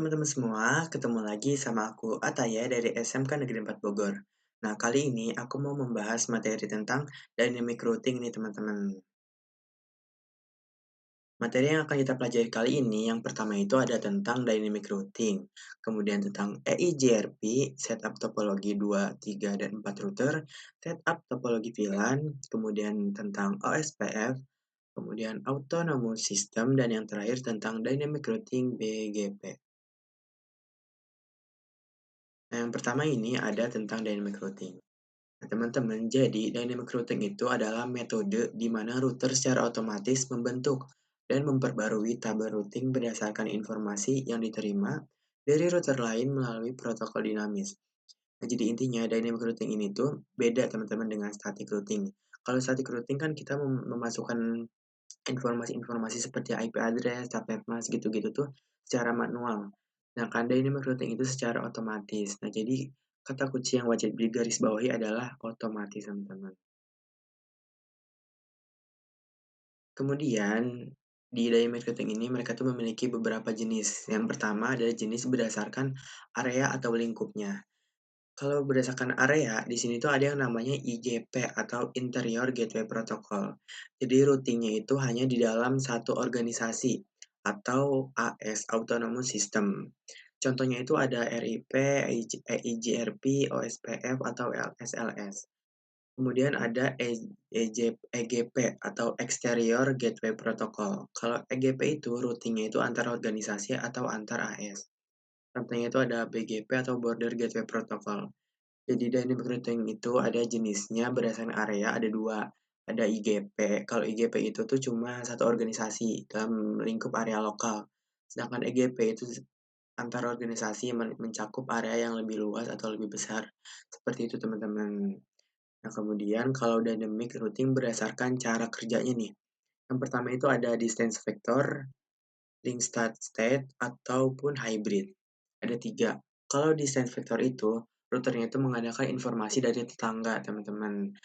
teman-teman semua, ketemu lagi sama aku Ataya dari SMK Negeri 4 Bogor. Nah, kali ini aku mau membahas materi tentang dynamic routing nih teman-teman. Materi yang akan kita pelajari kali ini yang pertama itu ada tentang dynamic routing, kemudian tentang EIGRP, setup topologi 2, 3, dan 4 router, setup topologi VLAN, kemudian tentang OSPF, kemudian autonomous system, dan yang terakhir tentang dynamic routing BGP. Nah, yang pertama ini ada tentang dynamic routing. Nah, teman-teman, jadi dynamic routing itu adalah metode di mana router secara otomatis membentuk dan memperbarui tabel routing berdasarkan informasi yang diterima dari router lain melalui protokol dinamis. Nah, jadi intinya dynamic routing ini tuh beda teman-teman dengan static routing. Kalau static routing kan kita memasukkan informasi-informasi seperti IP address, capnetmas gitu-gitu tuh secara manual. Nah, kan dynamic routing itu secara otomatis. Nah, jadi kata kunci yang wajib digarisbawahi adalah otomatis, teman-teman. Kemudian, di dynamic routing ini mereka tuh memiliki beberapa jenis. Yang pertama adalah jenis berdasarkan area atau lingkupnya. Kalau berdasarkan area, di sini tuh ada yang namanya IGP atau Interior Gateway Protocol. Jadi routingnya itu hanya di dalam satu organisasi atau AS, Autonomous System. Contohnya itu ada RIP, EIGRP, OSPF, atau SLS. Kemudian ada EGP atau Exterior Gateway Protocol. Kalau EGP itu routingnya itu antar organisasi atau antar AS. Contohnya itu ada BGP atau Border Gateway Protocol. Jadi dynamic routing itu ada jenisnya berdasarkan area, ada dua. Ada IGP. Kalau IGP itu tuh cuma satu organisasi dalam lingkup area lokal. Sedangkan EGP itu antar organisasi yang mencakup area yang lebih luas atau lebih besar. Seperti itu teman-teman. Nah, kemudian kalau dynamic routing berdasarkan cara kerjanya nih. Yang pertama itu ada distance vector, link start state, ataupun hybrid. Ada tiga. Kalau distance vector itu, routernya itu mengandalkan informasi dari tetangga, teman-teman,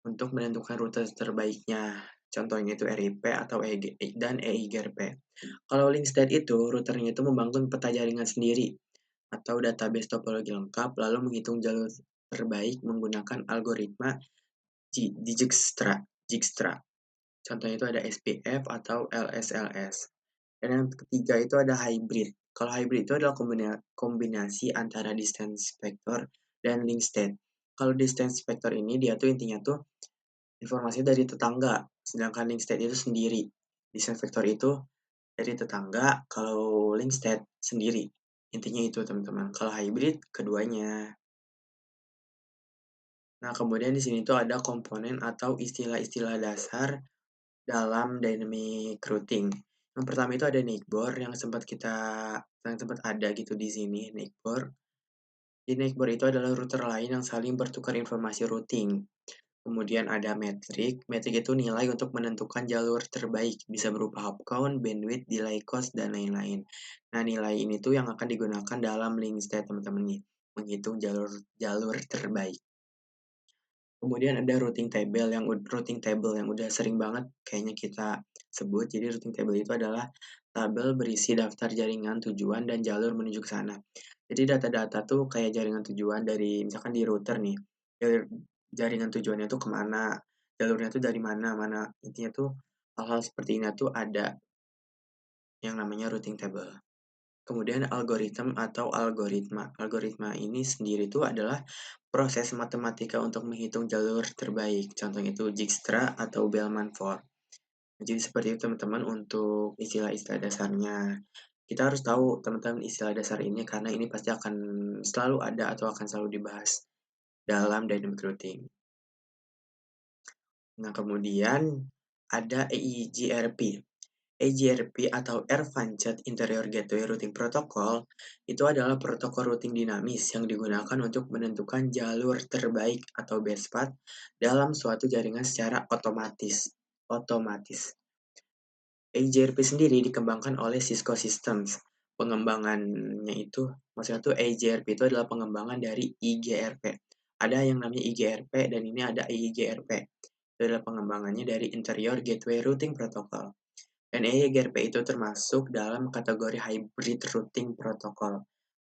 untuk menentukan rute terbaiknya. Contohnya itu RIP atau dan EIGRP. Kalau link state itu, routernya itu membangun peta jaringan sendiri atau database topologi lengkap, lalu menghitung jalur terbaik menggunakan algoritma Dijkstra. Contohnya itu ada SPF atau LSLS. Dan yang ketiga itu ada hybrid. Kalau hybrid itu adalah kombinasi antara distance vector dan link state. Kalau distance vector ini dia tuh intinya tuh informasi dari tetangga, sedangkan link state itu sendiri. Distance vector itu dari tetangga, kalau link state sendiri. Intinya itu teman-teman. Kalau hybrid keduanya. Nah, kemudian di sini tuh ada komponen atau istilah-istilah dasar dalam dynamic routing. Yang pertama itu ada NICBOR yang sempat ada gitu di sini NICBOR. Di NICBOR itu adalah router lain yang saling bertukar informasi routing. Kemudian ada metrik. Metrik itu nilai untuk menentukan jalur terbaik, bisa berupa hop count, bandwidth, delay cost, dan lain-lain. Nah, nilai ini tuh yang akan digunakan dalam link state teman-teman nih, menghitung jalur terbaik. Kemudian ada routing table yang udah sering banget kayaknya kita sebut. Jadi routing table itu adalah tabel berisi daftar jaringan tujuan dan jalur menuju ke sana. Jadi data-data tuh kayak jaringan tujuan dari misalkan di router nih, jaringan tujuannya tuh kemana, jalurnya tuh dari mana, mana. Intinya tuh hal-hal seperti ini tuh ada yang namanya routing table. Kemudian algoritma. Algoritma ini sendiri itu adalah proses matematika untuk menghitung jalur terbaik. Contohnya itu Dijkstra atau Bellman-Ford. Jadi seperti itu teman-teman untuk istilah-istilah dasarnya. Kita harus tahu teman-teman istilah dasar ini karena ini pasti akan selalu ada atau akan selalu dibahas dalam dynamic routing. Nah, kemudian ada EIGRP. EGRP atau Advanced Interior Gateway Routing Protocol itu adalah protokol routing dinamis yang digunakan untuk menentukan jalur terbaik atau best path dalam suatu jaringan secara otomatis. EGRP sendiri dikembangkan oleh Cisco Systems. Pengembangannya itu, maksudnya tuh EGRP itu adalah pengembangan dari IGRP. Ada yang namanya IGRP dan ini ada IGRP. Itu adalah pengembangannya dari Interior Gateway Routing Protocol. Dan EIGRP itu termasuk dalam kategori hybrid routing protocol.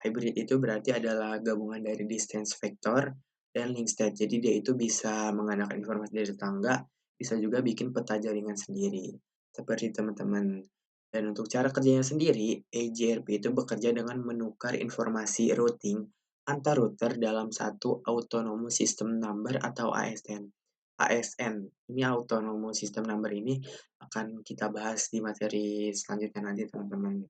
Hybrid itu berarti adalah gabungan dari distance vector dan link state. Jadi dia itu bisa mengandalkan informasi dari tetangga, bisa juga bikin peta jaringan sendiri. Seperti teman-teman. Dan untuk cara kerjanya sendiri, EIGRP itu bekerja dengan menukar informasi routing antar router dalam satu autonomous system number atau ASN. ASN, ini autonomous system number ini akan kita bahas di materi selanjutnya nanti teman-teman.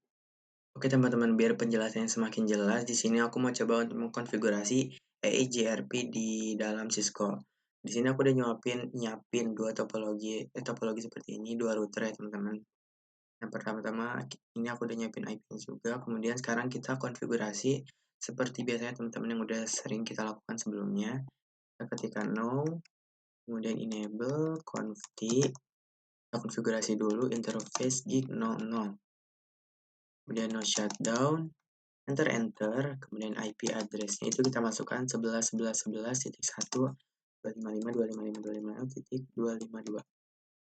Oke teman-teman, biar penjelasannya semakin jelas, di sini aku mau coba untuk mengkonfigurasi EIGRP di dalam Cisco. Di sini aku udah nyiapin dua topologi seperti ini, dua router ya teman-teman. Yang pertama-tama ini aku udah nyiapin IP-nya juga. Kemudian sekarang kita konfigurasi seperti biasanya teman-teman yang udah sering kita lakukan sebelumnya. Kita ketikkan no, kemudian enable config, kita konfigurasi dulu interface gig 00. Kemudian no shutdown, enter, kemudian IP address-nya itu kita masukkan 11.11.11.1.255.255.255.252.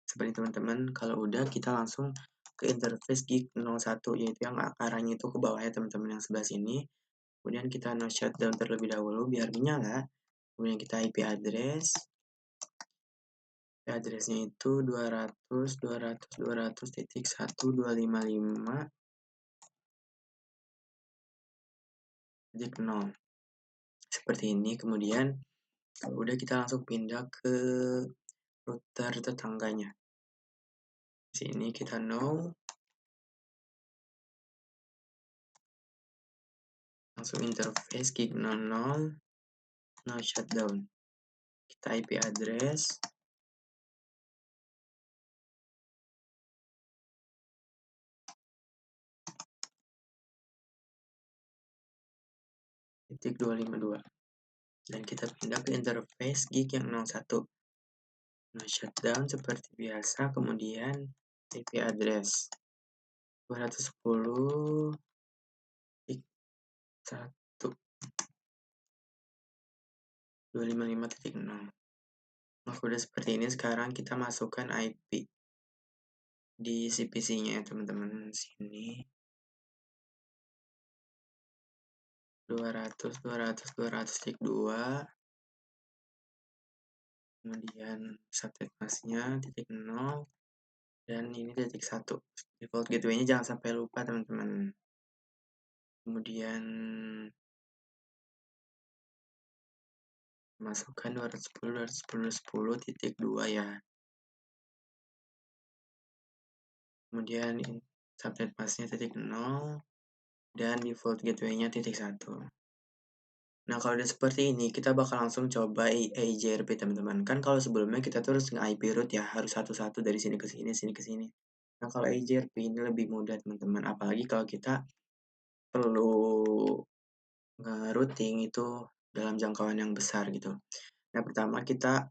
Seperti teman-teman, kalau udah kita langsung ke interface gig 01, yaitu yang arahnya itu ke bawah ya teman-teman, yang sebelah sini. Kemudian kita no shutdown terlebih dahulu biar menyala. Kemudian kita IP address-nya itu 200.200.200.1.255.0. Seperti ini. Kemudian kalau udah kita langsung pindah ke router tetangganya. Sini kita no, langsung interface gig 00, no shutdown. Kita IP address, titik 252, dan kita pindah ke interface gig yang 01. No shutdown seperti biasa, kemudian IP address 210.1.255.0. Nah, udah seperti ini. Sekarang kita masukkan IP di CPC-nya ya teman-teman. Sini 200.200.200.2, kemudian subnet masknya titik 0, dan ini titik 1. Default gateway-nya jangan sampai lupa teman-teman. Kemudian masukkan 210.210.10.10 ya. Kemudian subnet masknya titik 0 dan default gateway-nya titik 1. Nah, kalau udah seperti ini, kita bakal langsung coba EIGRP teman-teman. Kan kalau sebelumnya kita terus nge-IP route ya, harus satu-satu dari sini ke sini, sini ke sini. Nah, kalau EIGRP ini lebih mudah teman-teman, apalagi kalau kita perlu nge-routing itu dalam jangkauan yang besar gitu. Nah, pertama kita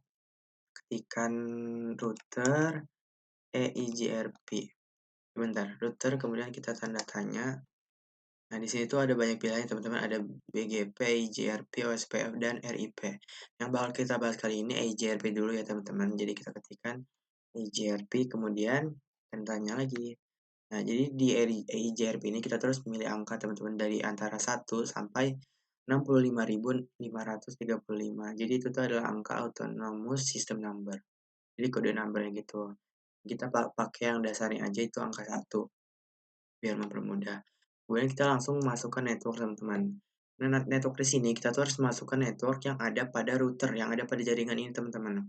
ketikkan router EIGRP. Sebentar, router kemudian kita tanda tanya. Nah, di sini tuh ada banyak pilihannya teman-teman, ada BGP, IGRP, OSPF, dan RIP. Yang bakal kita bahas kali ini IGRP dulu ya teman-teman. Jadi kita ketikkan IGRP, kemudian tanya lagi. Nah, jadi di IGRP ini kita terus memilih angka teman-teman dari antara 1 sampai 65.535. Jadi itu tuh adalah angka autonomous system number. Jadi kode numbernya gitu. Kita pakai yang dasarnya aja itu angka 1 biar mempermudah. Kemudian kita langsung masukkan network teman-teman. Nah, network di sini kita tuh harus masukkan network yang ada pada router, yang ada pada jaringan ini teman-teman.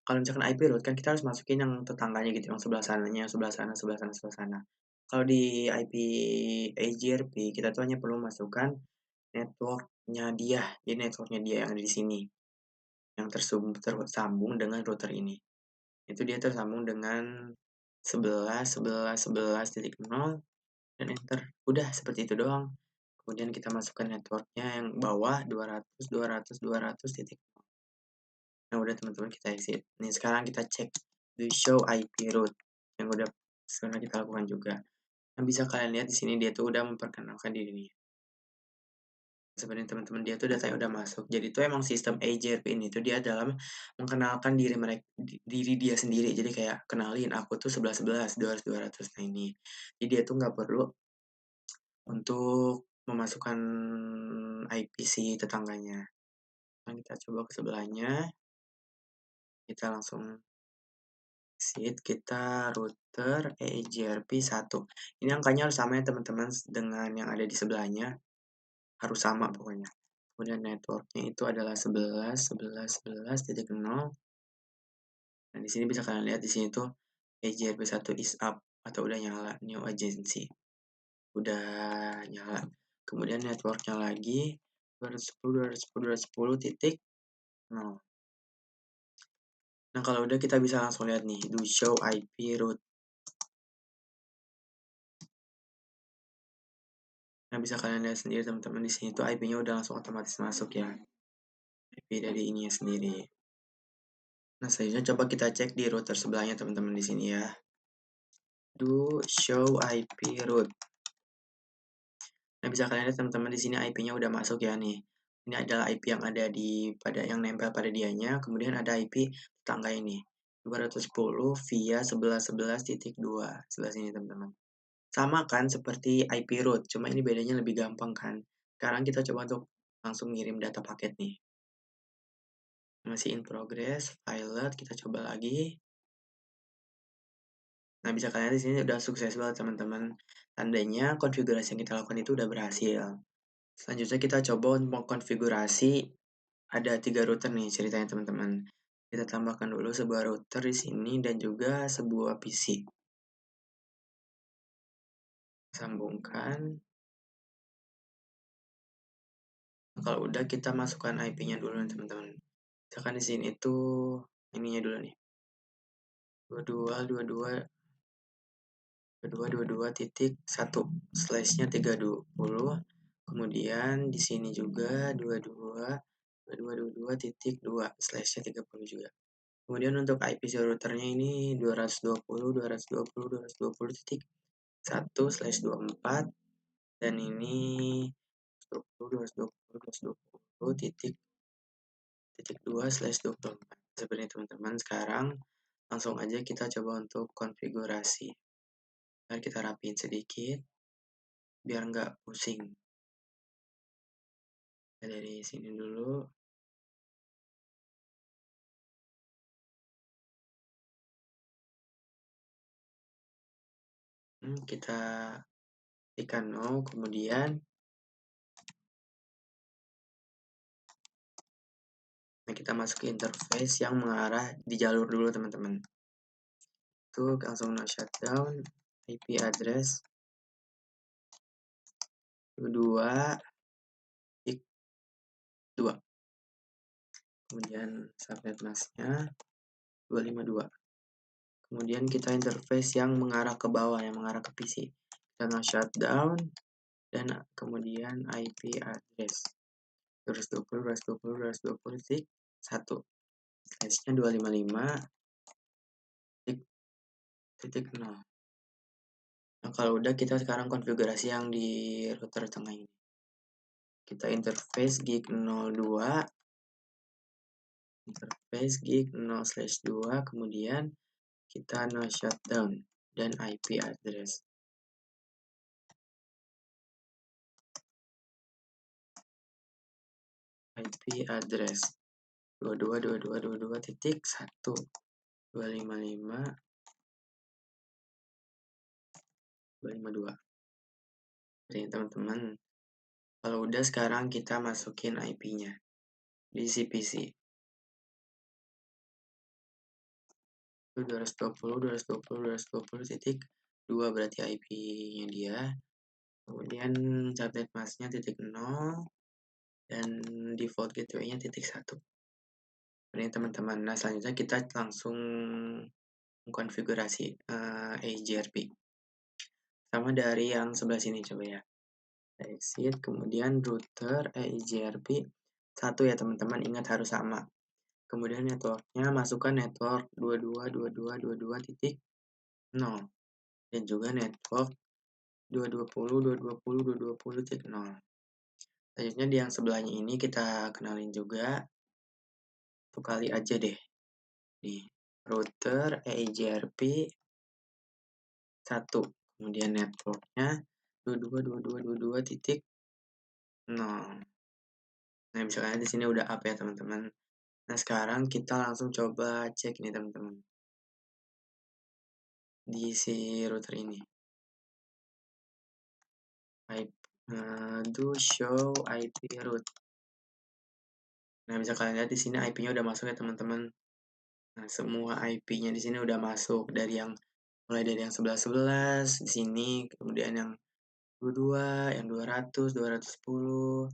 Kalau misalkan IP route kan kita harus masukin yang tetangganya gitu, yang sebelah sananya, sebelah sana, sebelah sana, sebelah sana. Kalau di IP AGRP kita tuh hanya perlu masukkan networknya dia, jadi networknya dia yang ada di sini, yang tersambung dengan router ini. Itu dia tersambung dengan 11.11.11.0 dan enter. Udah seperti itu doang. Kemudian kita masukkan networknya yang bawah 200 titik. Nah, udah teman-teman kita exit. Nih, sekarang kita cek do show IP route yang udah sekarang kita lakukan juga. Nah, bisa kalian lihat di sini dia tuh udah memperkenalkan dirinya. Sebenarnya teman-teman dia tuh datanya udah masuk. Jadi itu emang sistem AJRP ini tuh dia dalam mengenalkan diri dia sendiri. Jadi kayak kenalin aku tuh 1111, 200, 200. Nah ini. Jadi dia tuh nggak perlu untuk memasukkan IP si tetangganya. Nah, kita coba ke sebelahnya. Kita langsung exit, kita router EIGRP 1. Ini angkanya harus sama ya teman-teman dengan yang ada di sebelahnya. Harus sama pokoknya. Kemudian networknya itu adalah 11, 11, 11.0. Nah, di sini bisa kalian lihat di sini tuh EIGRP 1 is up atau udah nyala, new agency. Udah nyala. Kemudian networknya lagi 210, 210, 210.0. Nah, kalau udah kita bisa langsung lihat nih, do show IP route. Nah, bisa kalian lihat sendiri teman-teman di sini tuh IP-nya udah langsung otomatis masuk ya. IP dari ininya sendiri. Nah, selanjutnya coba kita cek di router sebelahnya teman-teman di sini ya. Do show IP route. Nah, bisa kalian lihat teman-teman di sini IP-nya udah masuk ya nih. Ini adalah IP yang ada yang nempel pada dianya, kemudian ada IP tetangga ini. 210 via 1111.2. Sebelah sini teman-teman. Sama kan seperti IP route, cuma ini bedanya lebih gampang kan. Sekarang kita coba untuk langsung ngirim data paket nih. Masih in progress, pilot, kita coba lagi. Nah, bisa kalian di sini udah sukses banget teman-teman. Tandanya konfigurasi yang kita lakukan itu udah berhasil. Selanjutnya kita coba untuk mengkonfigurasi ada 3 router nih ceritanya teman-teman. Kita tambahkan dulu sebuah router di sini dan juga sebuah PC. Sambungkan. Kalau udah kita masukkan IP-nya dulu nih teman-teman. Misalkan di sini tuh ininya dulu nih. 22.22.1 slashnya 320. Kemudian di sini juga 22.22.2 slashnya 30 juga. Kemudian untuk IP routernya ini 220.220.220.1/24 dan ini 220.220.220.2/24. Seperti teman-teman, sekarang langsung aja kita coba untuk konfigurasi. Mari kita rapiin sedikit biar nggak pusing. Dari sini dulu. Kita tekan no, kemudian kita masuk ke interface yang mengarah di jalur dulu teman-teman. Itu langsung no shutdown, IP address 22 2. Kemudian subnet masknya 252. Kemudian kita interface yang mengarah ke bawah, yang mengarah ke PC. Kita no shutdown dan kemudian IP address 220.220.220.1 slashnya 255.0. Nah, kalau udah kita sekarang konfigurasi yang di router tengah ini. Kita interface gig 02, interface gig 0/2, kemudian kita no shutdown dan IP address. IP address 22.22.22.1 255.252. Jadi teman-teman, kalau udah sekarang kita masukin IP-nya di CPC. Itu 220.220.220.2 berarti IP-nya dia. Kemudian subnet masknya .0 dan default gateway-nya .1. Ini teman-teman. Nah, selanjutnya kita langsung mengkonfigurasi EIGRP. Sama dari yang sebelah sini coba ya. Exit, kemudian router EIGRP 1 ya teman-teman, ingat harus sama. Kemudian networknya masukkan network 22.22.22.0 dan juga network 220.220.220.0. Selanjutnya di yang sebelahnya ini kita kenalin juga, satu kali aja deh. Nih, router EIGRP 1, kemudian networknya 22.22.22.0. Nah, misalnya di sini udah up ya teman-teman. Nah, sekarang kita langsung coba cek nih teman-teman. Di si router ini. Do show IP route. Nah, bisa kalian lihat di sini IP-nya udah masuk ya teman-teman. Nah, semua IP-nya di sini udah masuk dari yang mulai dari yang 1111 di sini, kemudian yang 22, yang 200, 210,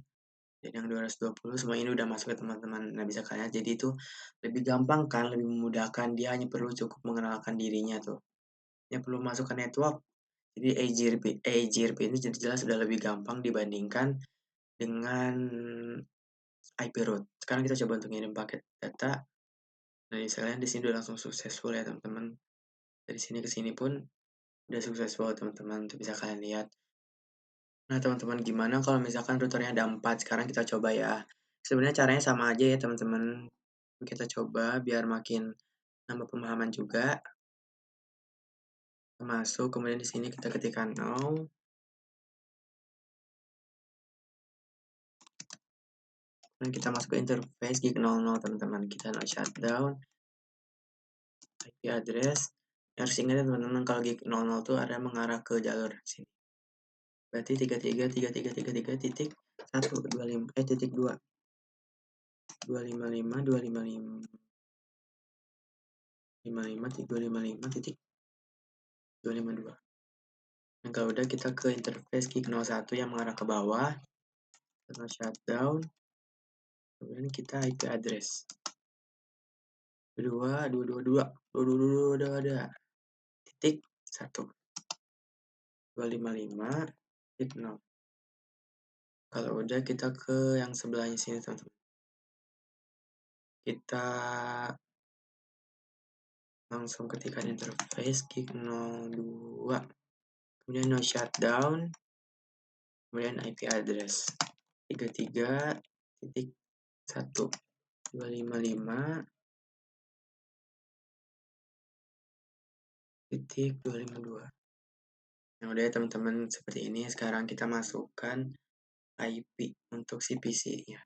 dan yang 220 semua ini udah masuk ya teman-teman. Nah, bisa kalian lihat jadi itu lebih gampang kan, lebih memudahkan. Dia hanya perlu cukup mengenalkan dirinya tuh. Dia perlu masukkan network. Jadi AGRP ini jelas sudah lebih gampang dibandingkan dengan IP route. Sekarang kita coba untuk ngirim paket data. Nah, misalnya di sini udah langsung successful ya teman-teman. Dari sini ke sini pun udah successful teman-teman. Tuh bisa kalian lihat. Nah, teman-teman gimana kalau misalkan routernya ada 4? Sekarang kita coba ya. Sebenarnya caranya sama aja ya teman-teman. Kita coba biar makin nambah pemahaman juga. Kita masuk, kemudian di sini kita ketikkan no. Dan kita masuk ke interface gig 00 teman-teman. Kita no shutdown. IP address. Harus ingat ya teman-teman kalau gig 00 tuh ada mengarah ke jalur sini. Berarti 333333 titik 125 titik 2 255 255 255 titik 252. Dan kalau udah kita ke interface gig 01 yang mengarah ke bawah, kita shutdown, kemudian kita IP address 22 titik 1 255 titik 0. Kalau udah kita ke yang sebelahnya sini teman-teman. Kita langsung ketikkan interface gig 02, kemudian no shutdown, kemudian IP address 33.1 255.252. Nah, udah ya teman-teman, seperti ini. Sekarang kita masukkan IP untuk si PC-nya.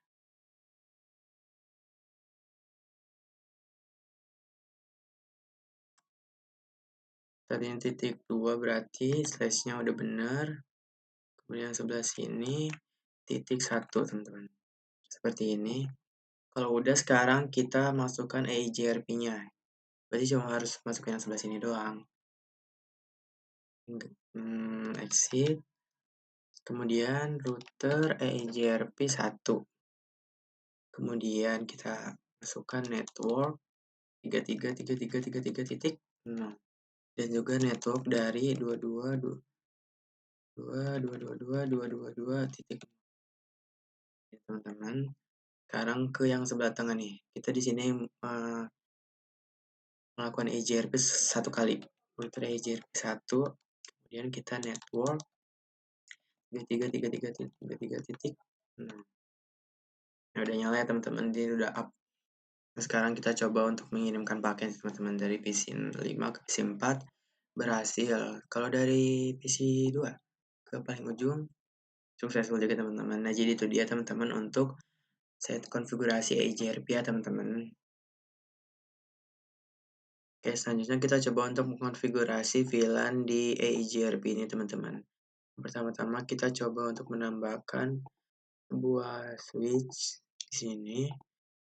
Tadi yang titik 2 berarti slash-nya udah benar. Kemudian sebelah sini titik 1 teman-teman. Seperti ini. Kalau udah sekarang kita masukkan EIGRP-nya. Berarti cuma harus masukin yang sebelah sini doang. Exit. Kemudian router EIGRP 1. Kemudian kita masukkan network 33.33.33.0 dan juga network dari 222.222.222 titik. Teman-teman, sekarang ke yang sebelah tengah nih. Kita di sini melakukan EJRP satu kali. Router EJRP 1, kemudian kita network 33.33.33 titik. Nah, udah nyala ya teman-teman, dia udah up. Nah, sekarang kita coba untuk mengirimkan paket teman-teman dari PC 5 ke PC 4 berhasil. Kalau dari PC 2 ke paling ujung successful juga teman-teman. Nah, jadi itu dia teman-teman untuk set konfigurasi EJRP ya teman-teman. Oke, selanjutnya kita coba untuk mengkonfigurasi VLAN di EIGRP ini teman-teman. Pertama-tama kita coba untuk menambahkan sebuah switch di sini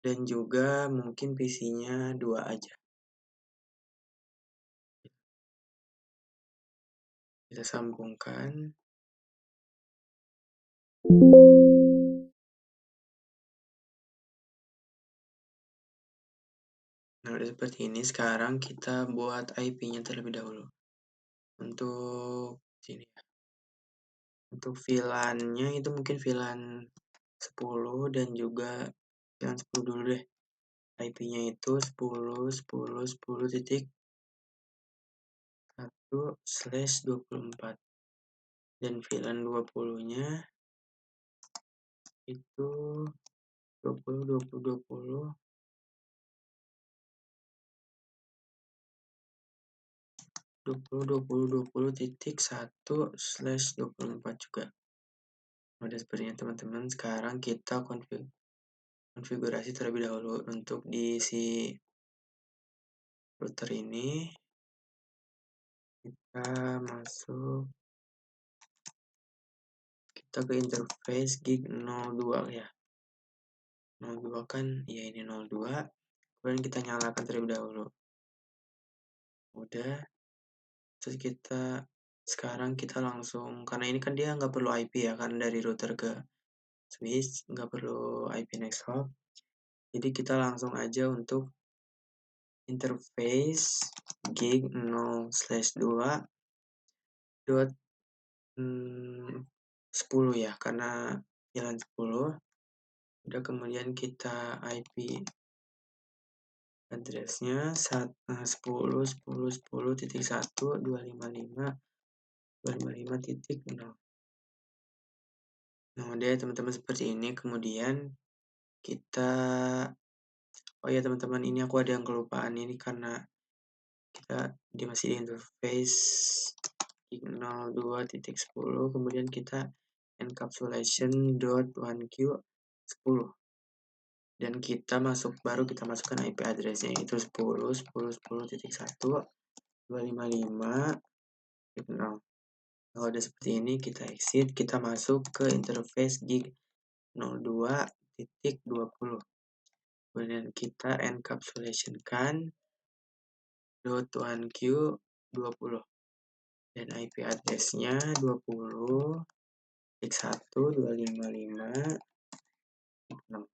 dan juga mungkin PC-nya 2 aja. Kita sambungkan. Nah, udah seperti ini. Sekarang kita buat IP-nya terlebih dahulu. Untuk sini ya. Untuk VLAN-nya itu mungkin VLAN 10 dan juga VLAN 10 dulu deh. IP-nya itu 10.10.10 titik 1/24 dan VLAN 20-nya itu 20.1/24 juga. Udah sepertinya teman-teman, sekarang kita konfigurasi terlebih dahulu untuk di si router ini. Kita masuk, kita ke interface gig 02 ya. 02 kan, ya ini 02. Kemudian kita nyalakan terlebih dahulu. Udah, terus sekarang kita langsung, karena ini kan dia nggak perlu IP ya, kan dari router ke switch, nggak perlu IP next hop. Jadi kita langsung aja untuk interface gig 0/2 dot 10 ya, karena VLAN 10. Udah, kemudian kita IP addressnya 10.10.10.1.255.255.0. Nah, udah teman-teman seperti ini. Kemudian kita, oh ya teman-teman, ini aku ada yang kelupaan ini karena dia masih di interface 02.10, kemudian kita encapsulation.1q 10, dan kita masukkan IP addressnya, itu 10.10.10.1.255.0. Kalau udah seperti ini, kita exit, kita masuk ke interface gig 02.20, kemudian kita encapsulation-kan .1q 20, dan IP address-nya 20.1.255.6.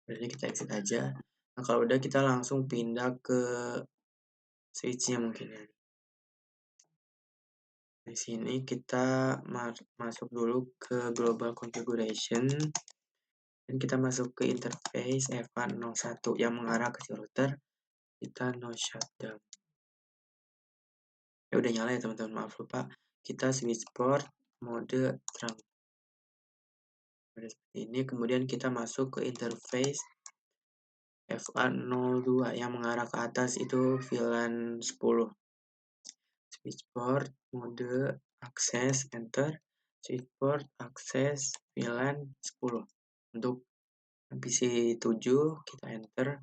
Berarti kita exit aja. Nah, kalau udah, kita langsung pindah ke switch-nya mungkin ya. Di sini kita masuk dulu ke global configuration, dan kita masuk ke interface EVA01 yang mengarah ke router. Kita no shutdown. Ya udah nyala ya teman-teman, maaf lupa. Kita switch port mode terang. Seperti ini, kemudian kita masuk ke interface FA02 yang mengarah ke atas, itu VLAN 10. Switch port mode akses, enter. Switch port akses VLAN 10. Untuk PC 7 kita enter.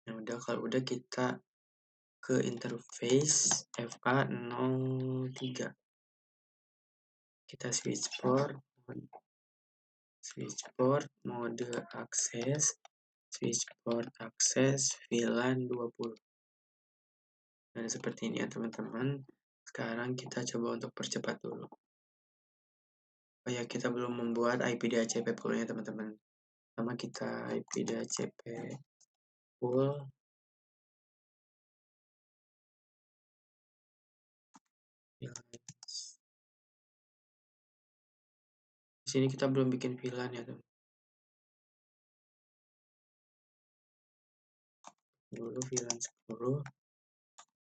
Nah, udah, kalau udah kita ke interface FA03. Kita switch port mode akses, switch port akses VLAN 20. Dan seperti ini ya teman-teman. Sekarang kita coba untuk percepat dulu. Oh ya, kita belum membuat IP DHCP pool-nya teman-teman. Pertama kita IP DHCP pool. Di sini kita belum bikin VLAN ya teman. Dulu VLAN 10,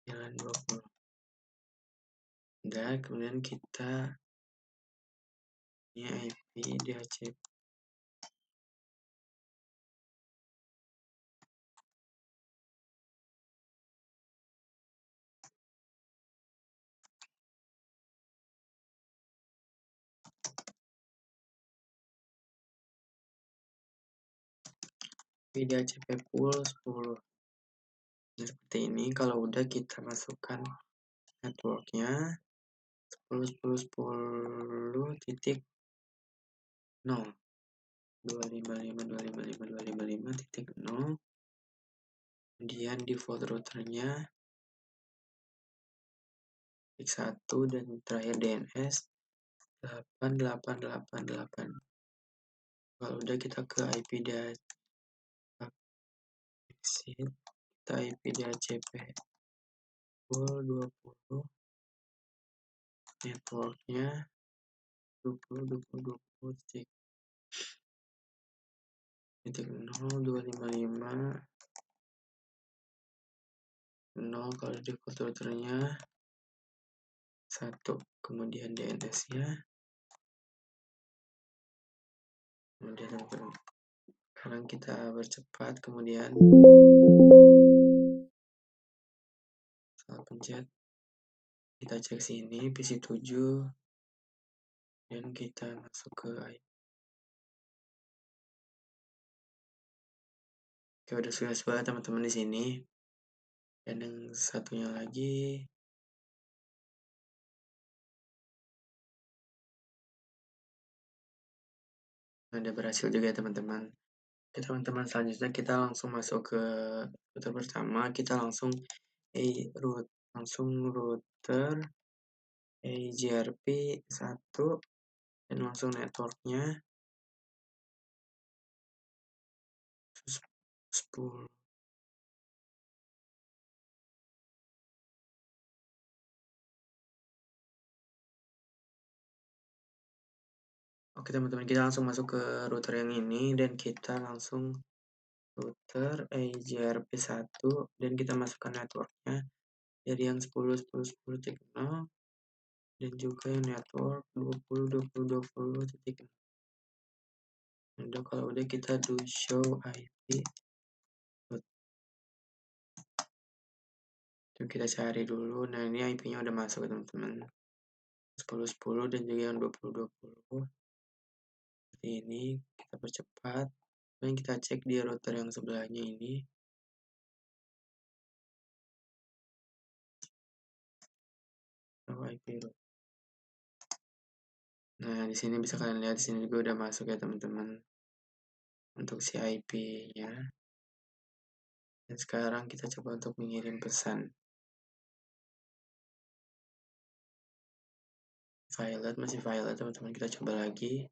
VLAN 20. Dan kemudian kita ini IP DHCP. DHCP pool 10. Nah, seperti ini. Kalau udah, kita masukkan networknya 10.10.10.0, 255.255.255.0. Kemudian default routernya X1, dan terakhir DNS 8888. Kalau udah, kita ke IP exit, kita IP DHCP pool 20, networknya 20.20.20.0, kalau default routernya 1, kemudian DNS-nya Kemudian teman-teman, sekarang kita percepat, kemudian salah pencet, kita cek sini PC7 dan kita masuk ke Oke, udah sukses banget teman-teman di sini. Dan yang satunya lagi udah berhasil juga ya teman-teman. Oke teman-teman, selanjutnya kita langsung masuk ke router pertama. Kita langsung router EIGRP 1 dan langsung networknya 10. Oke teman-teman, kita langsung masuk ke router yang ini dan kita langsung router EIGRP 1 dan kita masukkan networknya dari yang 10.10.10.0 dan juga yang network 20.20.20.0. Udah, kalau udah kita do show IP. Coba kita cari dulu. Nah, ini IP-nya udah masuk ya teman-teman. 10.10 dan juga yang 20.20. Seperti ini, kita percepat. Dan kita cek di router yang sebelahnya ini. IP router. Nah, di sini bisa kalian lihat, di sini juga udah masuk ya teman-teman. Untuk si IP-nya. Dan sekarang kita coba untuk mengirim pesan. Violet, masih violet teman-teman. Kita coba lagi.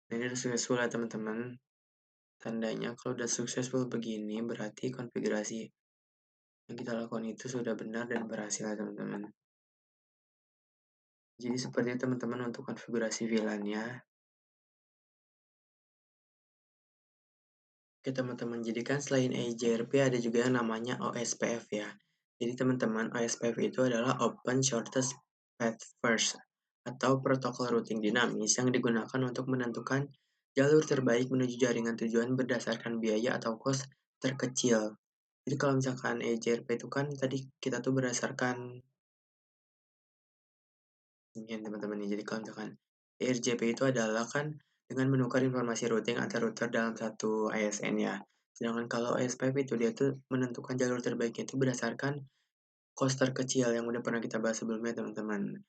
Nah, ini udah successful ya teman-teman. Tandanya kalau udah successful begini, berarti konfigurasi yang kita lakukan itu sudah benar dan berhasil ya teman-teman. Jadi seperti itu teman-teman untuk konfigurasi VLAN-nya. Oke teman-teman, jadi kan selain EIGRP ada juga yang namanya OSPF ya. Jadi teman-teman, OSPF itu adalah Open Shortest Path First atau protokol routing dinamis yang digunakan untuk menentukan jalur terbaik menuju jaringan tujuan berdasarkan biaya atau cost terkecil. Jadi kalau misalkan EIGRP itu kan tadi kita tuh berdasarkan ini teman-teman nih. Jadi kalau misalkan ERJP itu adalah kan dengan menukar informasi routing antar router dalam satu ISN ya. Sedangkan kalau OSPF itu dia tuh menentukan jalur terbaiknya itu berdasarkan cost terkecil yang udah pernah kita bahas sebelumnya teman-teman.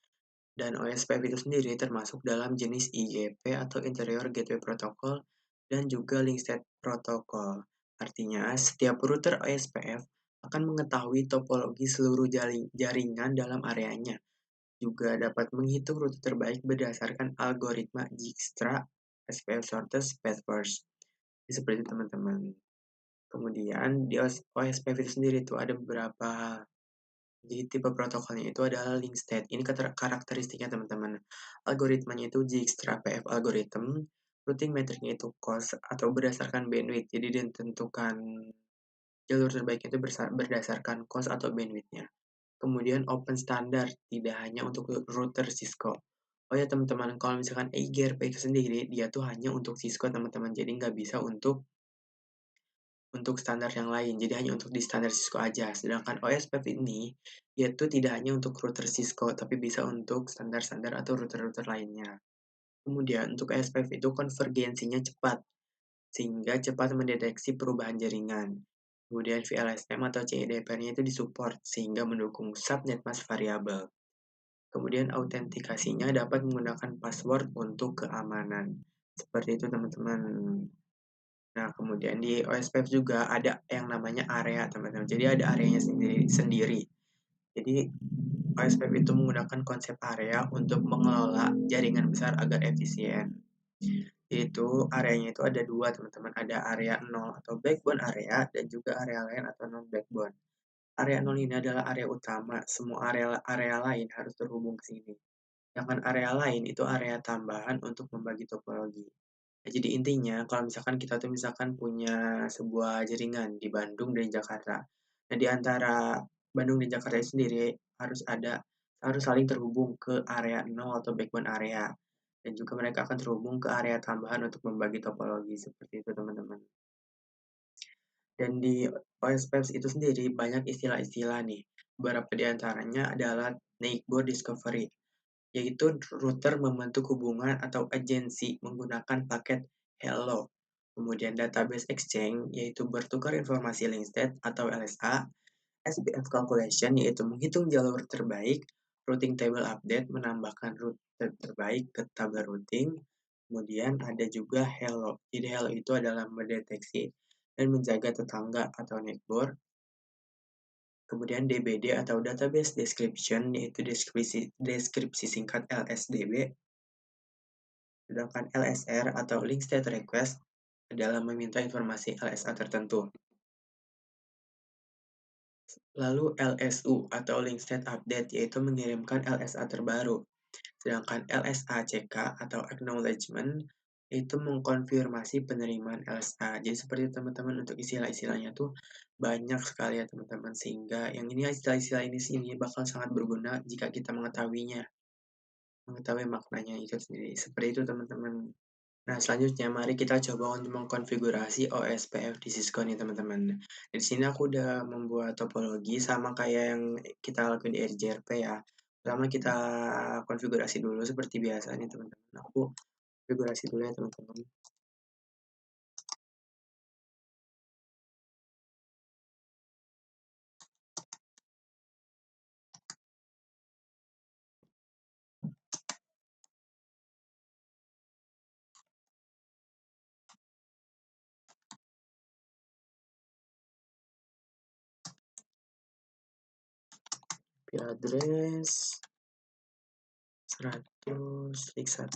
Dan OSPF itu sendiri termasuk dalam jenis IGP atau Interior Gateway Protocol dan juga Link State Protocol. Artinya, setiap router OSPF akan mengetahui topologi seluruh jaringan dalam areanya, juga dapat menghitung rute terbaik berdasarkan algoritma Dijkstra SPF Shortest Path First. Jadi seperti itu teman-teman. Kemudian di OSPF itu sendiri itu ada beberapa hal. Jadi tipe protokolnya itu adalah link state. Ini karakteristiknya teman-teman. Algoritmanya itu Dijkstra PF algorithm. Routing metricnya itu cost atau berdasarkan bandwidth. Jadi ditentukan jalur terbaiknya itu berdasarkan cost atau bandwidthnya. Kemudian open standar, tidak hanya untuk router Cisco. Oh ya teman-teman, kalau misalkan EIGRP itu sendiri, dia tuh hanya untuk Cisco teman-teman. Jadi nggak bisa untuk standar yang lain. Jadi hanya untuk di standar Cisco aja. Sedangkan OSPF ini, dia tuh tidak hanya untuk router Cisco, tapi bisa untuk standar-standar atau router-router lainnya. Kemudian untuk OSPF itu konvergensinya cepat, sehingga cepat mendeteksi perubahan jaringan. Kemudian VLSM atau CIDP-nya itu disupport, sehingga mendukung subnet mask variabel. Kemudian autentikasinya dapat menggunakan password untuk keamanan. Seperti itu teman-teman. Nah, kemudian di OSPF juga ada yang namanya area teman-teman. Jadi ada areanya sendiri. Jadi OSPF itu menggunakan konsep area untuk mengelola jaringan besar agar efisien. Yaitu areanya itu ada dua teman-teman. Ada area 0 atau backbone area dan juga area lain atau non backbone. Area 0 ini adalah area utama. Semua area lain harus terhubung ke sini. Sedangkan area lain itu area tambahan untuk membagi topologi. Nah, jadi intinya kalau misalkan kita tuh misalkan punya sebuah jaringan di Bandung dan Jakarta. Nah, di antara Bandung dan Jakarta itu sendiri harus saling terhubung ke area 0 atau backbone area. dan juga mereka akan terhubung ke area tambahan untuk membagi topologi, seperti itu teman-teman. Dan di OSPF itu sendiri banyak istilah-istilah nih. Beberapa di antaranya adalah neighbor discovery, yaitu router membentuk hubungan atau agensi menggunakan paket hello. Kemudian database exchange, yaitu bertukar informasi link state atau LSA. SPF calculation, yaitu menghitung jalur terbaik. Routing table update, menambahkan rute terbaik ke tabel routing. Kemudian ada juga hello. Jadi hello itu adalah mendeteksi dan menjaga tetangga atau neighbor. Kemudian DBD atau Database Description, yaitu deskripsi singkat LSDB. Sedangkan LSR atau Link State Request adalah meminta informasi LSA tertentu. Lalu LSU atau Link State Update, yaitu mengirimkan LSA terbaru. Sedangkan LSACK atau Acknowledgement itu mengkonfirmasi penerimaan LSA. Jadi seperti teman-teman, untuk istilah-istilahnya tuh banyak sekali ya teman-teman, sehingga yang ini istilah-istilah ini bakal sangat berguna jika kita mengetahuinya, mengetahui maknanya itu sendiri. Seperti itu teman-teman. Nah, selanjutnya mari kita coba untuk mengkonfigurasi OSPF di Cisco nih teman-teman. Di sini aku udah membuat topologi sama kayak yang kita lakuin di RJRP ya. Pertama kita konfigurasi dulu seperti biasa nih teman-teman. Aku konfigurasi dulu ya teman-teman. IP address 100x1.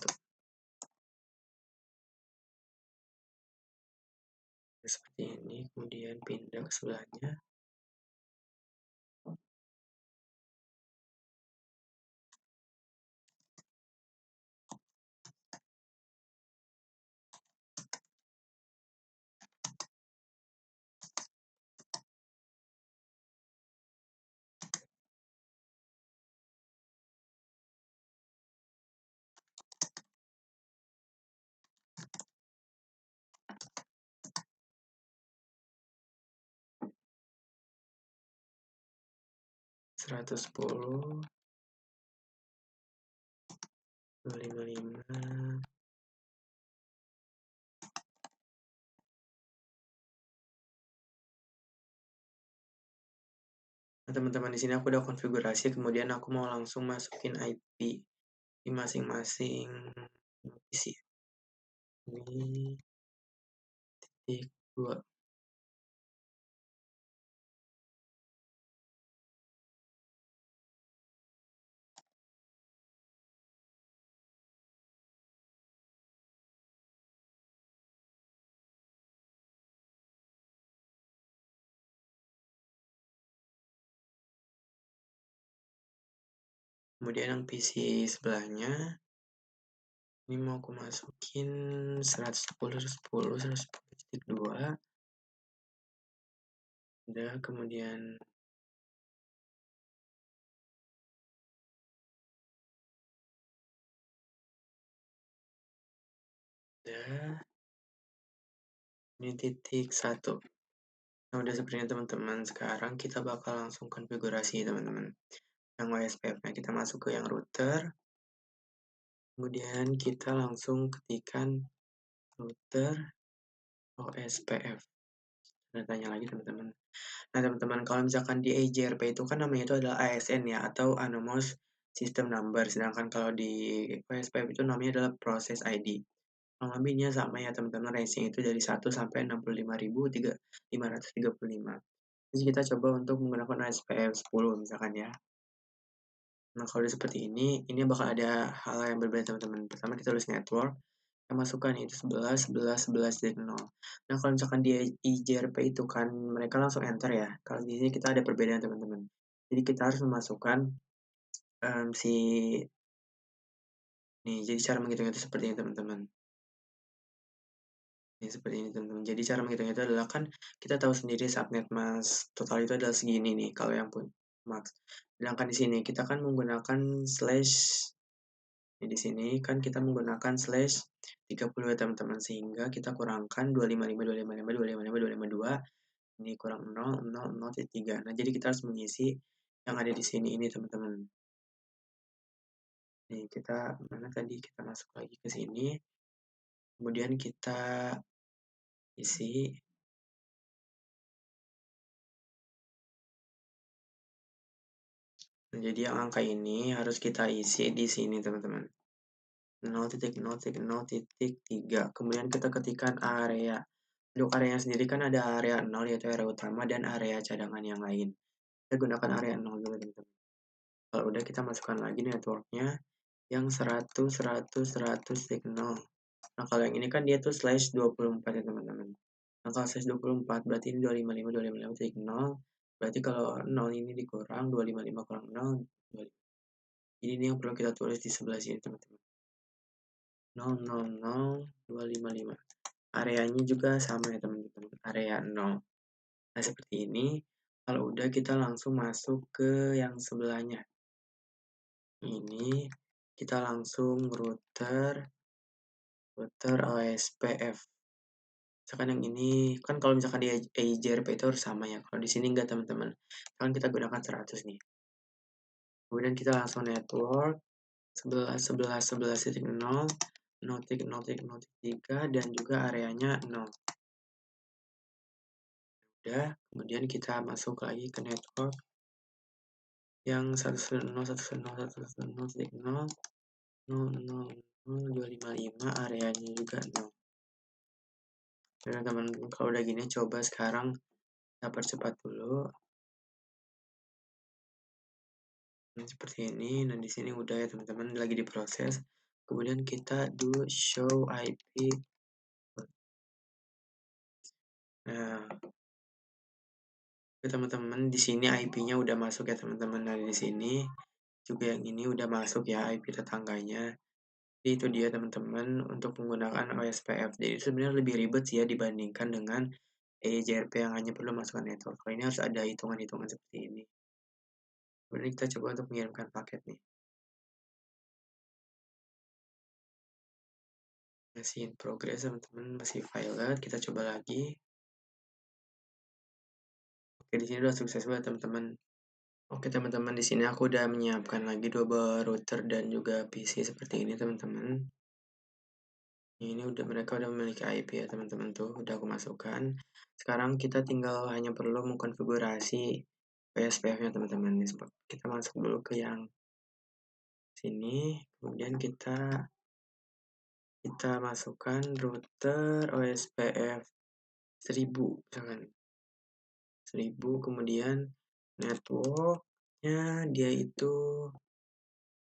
Seperti ini, kemudian pindah ke sebelahnya. 110 255. Nah, teman-teman, di sini aku udah konfigurasi, kemudian aku mau langsung masukin IP di masing-masing PC. Ini titik 2. Kemudian yang PC sebelahnya ini mau aku masukin 110.110.110.2. Udah, kemudian udah, ini titik 1. Nah, udah sepertinya teman-teman. Sekarang kita bakal langsung konfigurasi teman-teman. Yang OSPF-nya kita masuk ke yang router. Kemudian kita langsung ketikkan router OSPF. Nah, tanya lagi teman-teman. Nah, teman-teman, kalau misalkan di AJRP itu kan namanya itu adalah ASN ya, atau Anonymous System Number. Sedangkan kalau di OSPF itu namanya adalah Process ID. Kurang lebihnya sama ya teman-teman, range-nya itu dari 1 sampai 65.535. Terus kita coba untuk menggunakan OSPF 10 misalkan ya. Nah, kalau seperti ini bakal ada hal yang berbeda teman-teman. Pertama kita tulis network, kita masukkan itu 11, 11, 11 dari 0. Nah, kalau misalkan di IJRP itu kan mereka langsung enter ya. Kalau di sini kita ada perbedaan teman-teman. Jadi kita harus memasukkan si nih. Jadi cara menghitungnya itu seperti ini teman-teman. Ini seperti ini teman-teman. Jadi cara menghitungnya itu adalah, kan kita tahu sendiri subnet mask total itu adalah segini nih kalau yang pun max. Sedangkan di sini kita kan menggunakan slash Di sini kan kita menggunakan slash 30 ya teman-teman, sehingga kita kurangkan 255, 255, 255, 255, 252, ini kurang 0, 0, 0,3. Nah, jadi kita harus mengisi yang ada di sini ini teman-teman. Nih, kita mana tadi? Kita masuk lagi ke sini, kemudian kita isi. Nah, jadi yang angka ini harus kita isi di sini teman-teman. 0,0,0,3. Kemudian kita ketikkan area. Untuk area sendiri kan ada area 0 yaitu area utama dan area cadangan yang lain. Kita gunakan area 0 dulu teman-teman. Kalau udah kita masukkan lagi networknya yang 100, 100, 100,0. Nah, kalau yang ini kan dia tuh slash 24 ya teman-teman. Nah, kalau slash 24 berarti ini 255, 255,0. Berarti kalau 0 ini dikurang 255 kurang 0, 25. Jadi ini yang perlu kita tulis di sebelah sini teman-teman. 0,0,0255. Areanya juga sama ya teman-teman, area 0. Nah, seperti ini. Kalau udah kita langsung masuk ke yang sebelahnya. Ini kita langsung router OSPF. Misalkan yang ini kan kalau misalkan di EIGRP itu harus sama ya. Kalau di sini enggak teman-teman. Kan kita gunakan 100 nih. Kemudian kita langsung network 11.11.11.0, 0.0.0.3 dan juga areanya 0. Udah, kemudian kita masuk lagi ke network yang 110.110.0.0.000.255 areanya juga 0. Nah, teman-teman kalau udah gini coba sekarang kita percepat dulu. Nah, seperti ini. Nah, di sini udah ya teman-teman, lagi diproses. Kemudian kita do show IP. Nah, teman-teman di sini IP-nya udah masuk ya teman-teman. Nah, di sini juga yang ini udah masuk ya IP tetangganya. Jadi itu dia teman-teman untuk menggunakan OSPF. Jadi sebenarnya lebih ribet sih ya dibandingkan dengan EJRP yang hanya perlu masukkan network. Kalau ini harus ada hitungan-hitungan seperti ini. Kemudian kita coba untuk mengirimkan paket nih. Masih in progress teman-teman, masih violet. Kita coba lagi. Oke, di sini udah sukses banget teman-teman. Oke teman-teman, di sini aku udah menyiapkan lagi 2 buah router dan juga PC seperti ini teman-teman. Ini udah mereka udah memiliki IP ya teman-teman tuh, udah aku masukkan. Sekarang kita tinggal hanya perlu mengkonfigurasi PSPF-nya teman-teman. Kita masuk dulu ke yang sini, kemudian kita masukkan router OSPF 1000 misalkan. 1000 kemudian networknya dia itu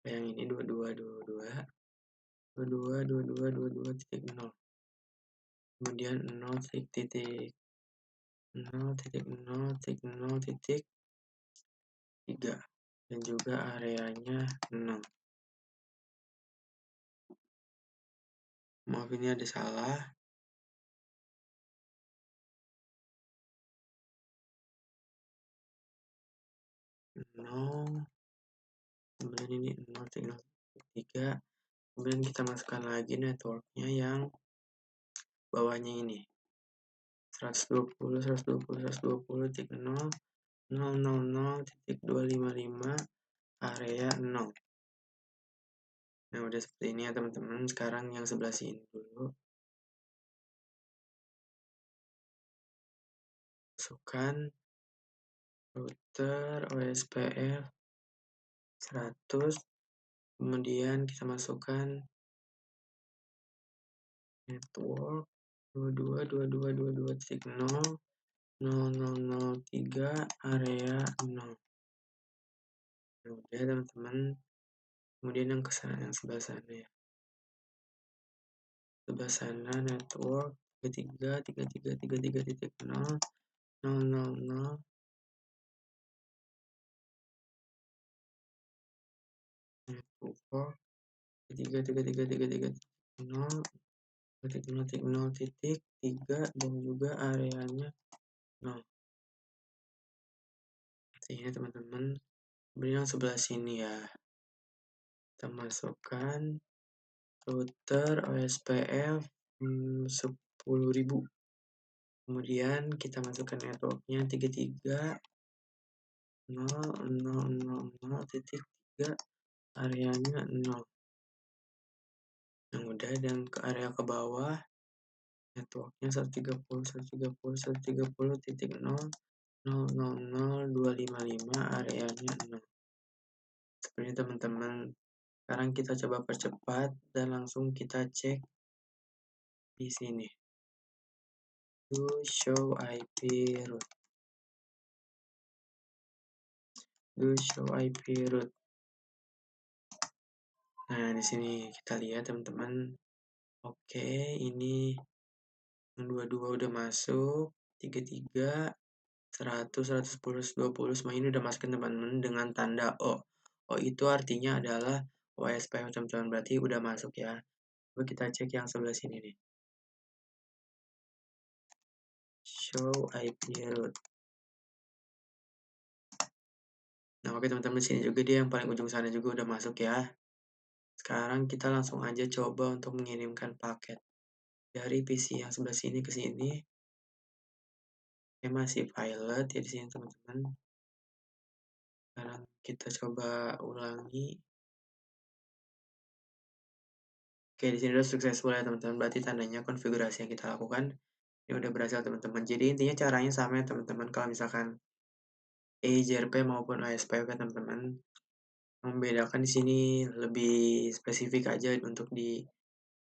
yang ini 22.22.22.22.0 kemudian 0.0.0.0.3 dan juga areanya 0. Maaf ini ada salah. Kemudian ini 0.0.3, kemudian kita masukkan lagi networknya yang bawahnya ini 120.120.120.000.255 area 0. Nah, udah seperti ini ya teman-teman. Sekarang yang sebelah sini dulu. Masukkan router OSPF 100. Kemudian kita masukkan network 22.22.22.0.003 area 0. Nah, udah teman-teman. Kemudian yang sebelah sana ya. Sebelah sana network 33.33.33.0 000 network 33.33.33.0 dan juga areanya 0. Ini teman-teman. Kemudian yang sebelah sini ya. kita masukkan router OSPF 10.000. Kemudian kita masukkan networknya 33.0.0.0.0.3, areanya 0. Yang udah, dan ke area ke bawah networknya 130.130.0.0.0.255, areanya 0. Seperti ini teman-teman. Sekarang kita coba percepat dan langsung kita cek di sini. To show IP route. To show IP route. Nah, di sini kita lihat teman-teman. Oke, ini yang 22 udah masuk, 33, 100, 110, 120, semua ini udah masuk teman-teman dengan tanda O. O itu artinya adalah OSPF, teman-teman, berarti udah masuk ya. Coba kita cek yang sebelah sini nih. Show IP route. Nah, oke teman-teman, di sini juga dia yang paling ujung sana juga udah masuk ya. Sekarang kita langsung aja coba untuk mengirimkan paket dari PC yang sebelah sini ke sini. Ini masih pilot ya di sini teman-teman. Sekarang kita coba ulangi. Oke, di sini udah successful ya teman-teman. Berarti tandanya konfigurasi yang kita lakukan ini udah berhasil teman-teman. Jadi intinya caranya sama ya teman-teman. Kalau misalkan EIGRP maupun OSPF ya teman-teman. Membedakan di sini lebih spesifik aja untuk di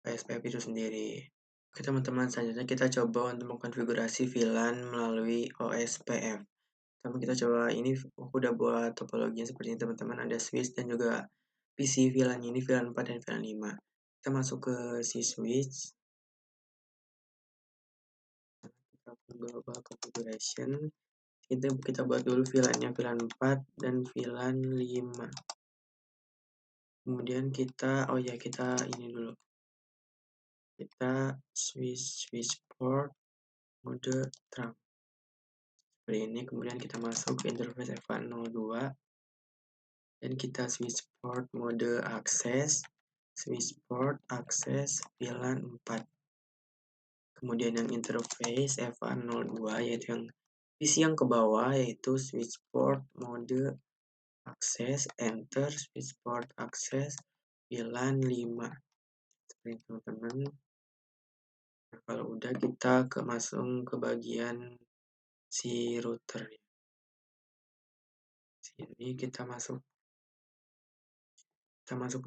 OSPF itu sendiri. Oke teman-teman, selanjutnya kita coba untuk mengkonfigurasi VLAN melalui OSPF. Pertama kita coba, ini aku udah buat topologinya seperti ini teman-teman. Ada switch dan juga PC VLAN ini, VLAN 4 dan VLAN 5. Kita masuk ke si switch. Kita global configuration. Kita buat dulu VLAN-nya, VLAN 4 dan VLAN 5. Kemudian kita, kita ini dulu. Kita switch port mode trunk. Seperti ini, kemudian kita masuk ke interface F102 dan kita switch port mode akses, switch port akses VLAN 4. Kemudian yang interface F102 yaitu yang PC yang ke bawah, yaitu switch port mode akses, enter switch port akses VLAN 5. Seperti itu teman-teman. Nah, kalau udah kita masuk ke bagian si router. Sini kita masuk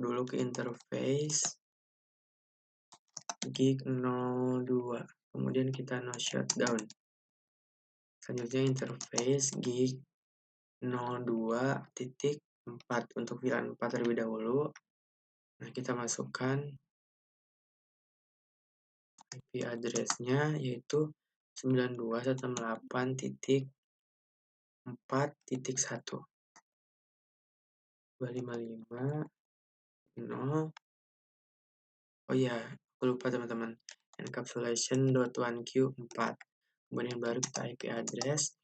dulu ke interface gig 02, kemudian kita no shutdown. Selanjutnya interface gig 02.4 untuk VLAN 4 terlebih dahulu. Nah, kita masukkan IP address-nya yaitu 92.168.4.1 255.0. Oh ya, aku lupa teman-teman. Encapsulation.1q4. Kemudian baru kita IP address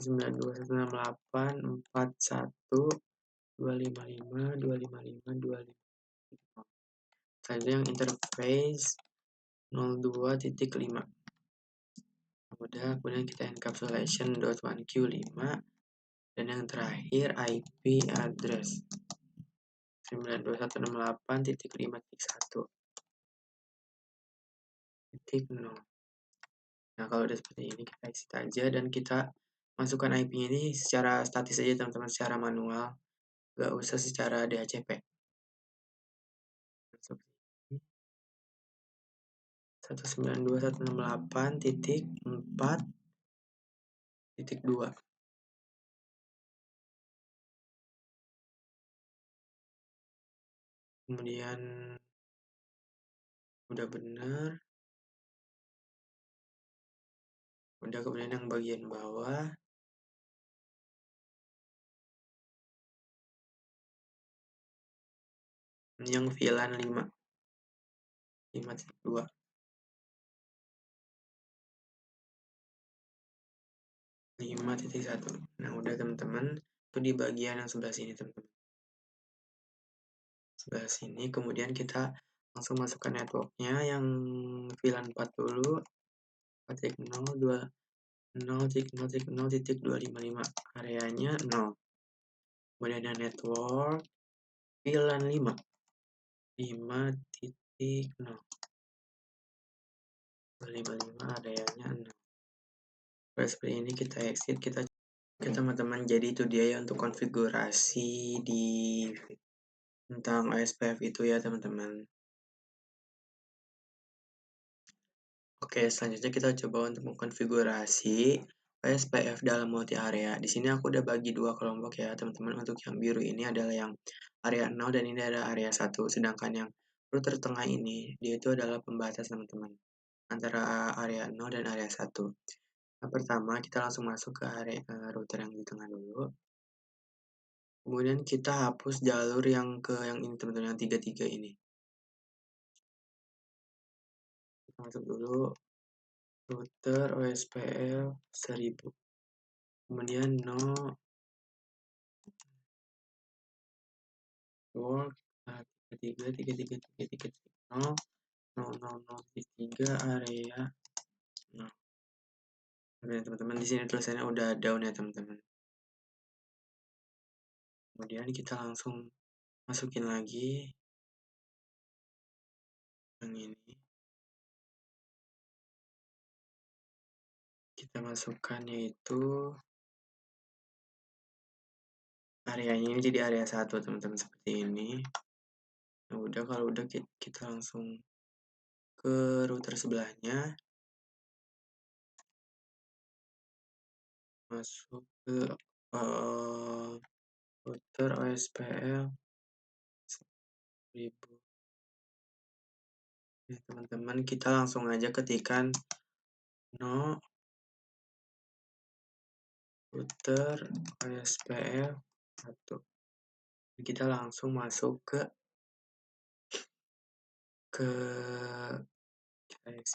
92.168.41.255.255.255. Selanjutnya yang interface 02.5. Kemudian kita encapsulation.1q5 dan yang terakhir IP address 92.168.5.1.0. Nah, kalau udah seperti ini kita exit aja dan kita masukkan IP-nya ini secara statis aja teman-teman, secara manual, gak usah secara DHCP. Seperti ini. 192.168.4.2. Kemudian udah benar. Udah, kemudian yang bagian bawah yang VLAN 5.2. Nah, udah teman-teman, itu di bagian yang sebelah sini teman-teman. sebelah sini, kemudian kita langsung masukkan networknya yang VLAN 40, 4.0.2.0.0.255, areanya 0. Kemudian ada network VLAN 5, 5.0, 255 areanya 0. Seperti ini kita exit, kita oke teman-teman, jadi itu dia ya untuk konfigurasi di tentang OSPF itu ya teman-teman. Oke, selanjutnya kita coba untuk mengkonfigurasi OSPF dalam multi area. Di sini aku udah bagi dua kelompok ya teman-teman. Untuk yang biru ini adalah yang area 0 dan ini adalah area 1. Sedangkan yang router tengah ini, dia itu adalah pembatas teman-teman antara area 0 dan area 1. Yang pertama, kita langsung masuk ke area router yang di tengah dulu. Kemudian kita hapus jalur yang ini teman-teman, yang 33 ini. Kita masuk dulu router OSPF 1000. Kemudian no work 33 area 0. Oke teman-teman, di sini tulisannya udah down ya teman-teman. Kemudian kita langsung masukin lagi yang ini. Kita masukkan yaitu areanya ini jadi area 1 teman-teman, seperti ini. Nah udah, kalau udah kita langsung ke router sebelahnya, masuk ke router OSPF 1000. Nah, teman-teman, kita langsung aja ketikkan no router OSPF 1. Kita langsung masuk ke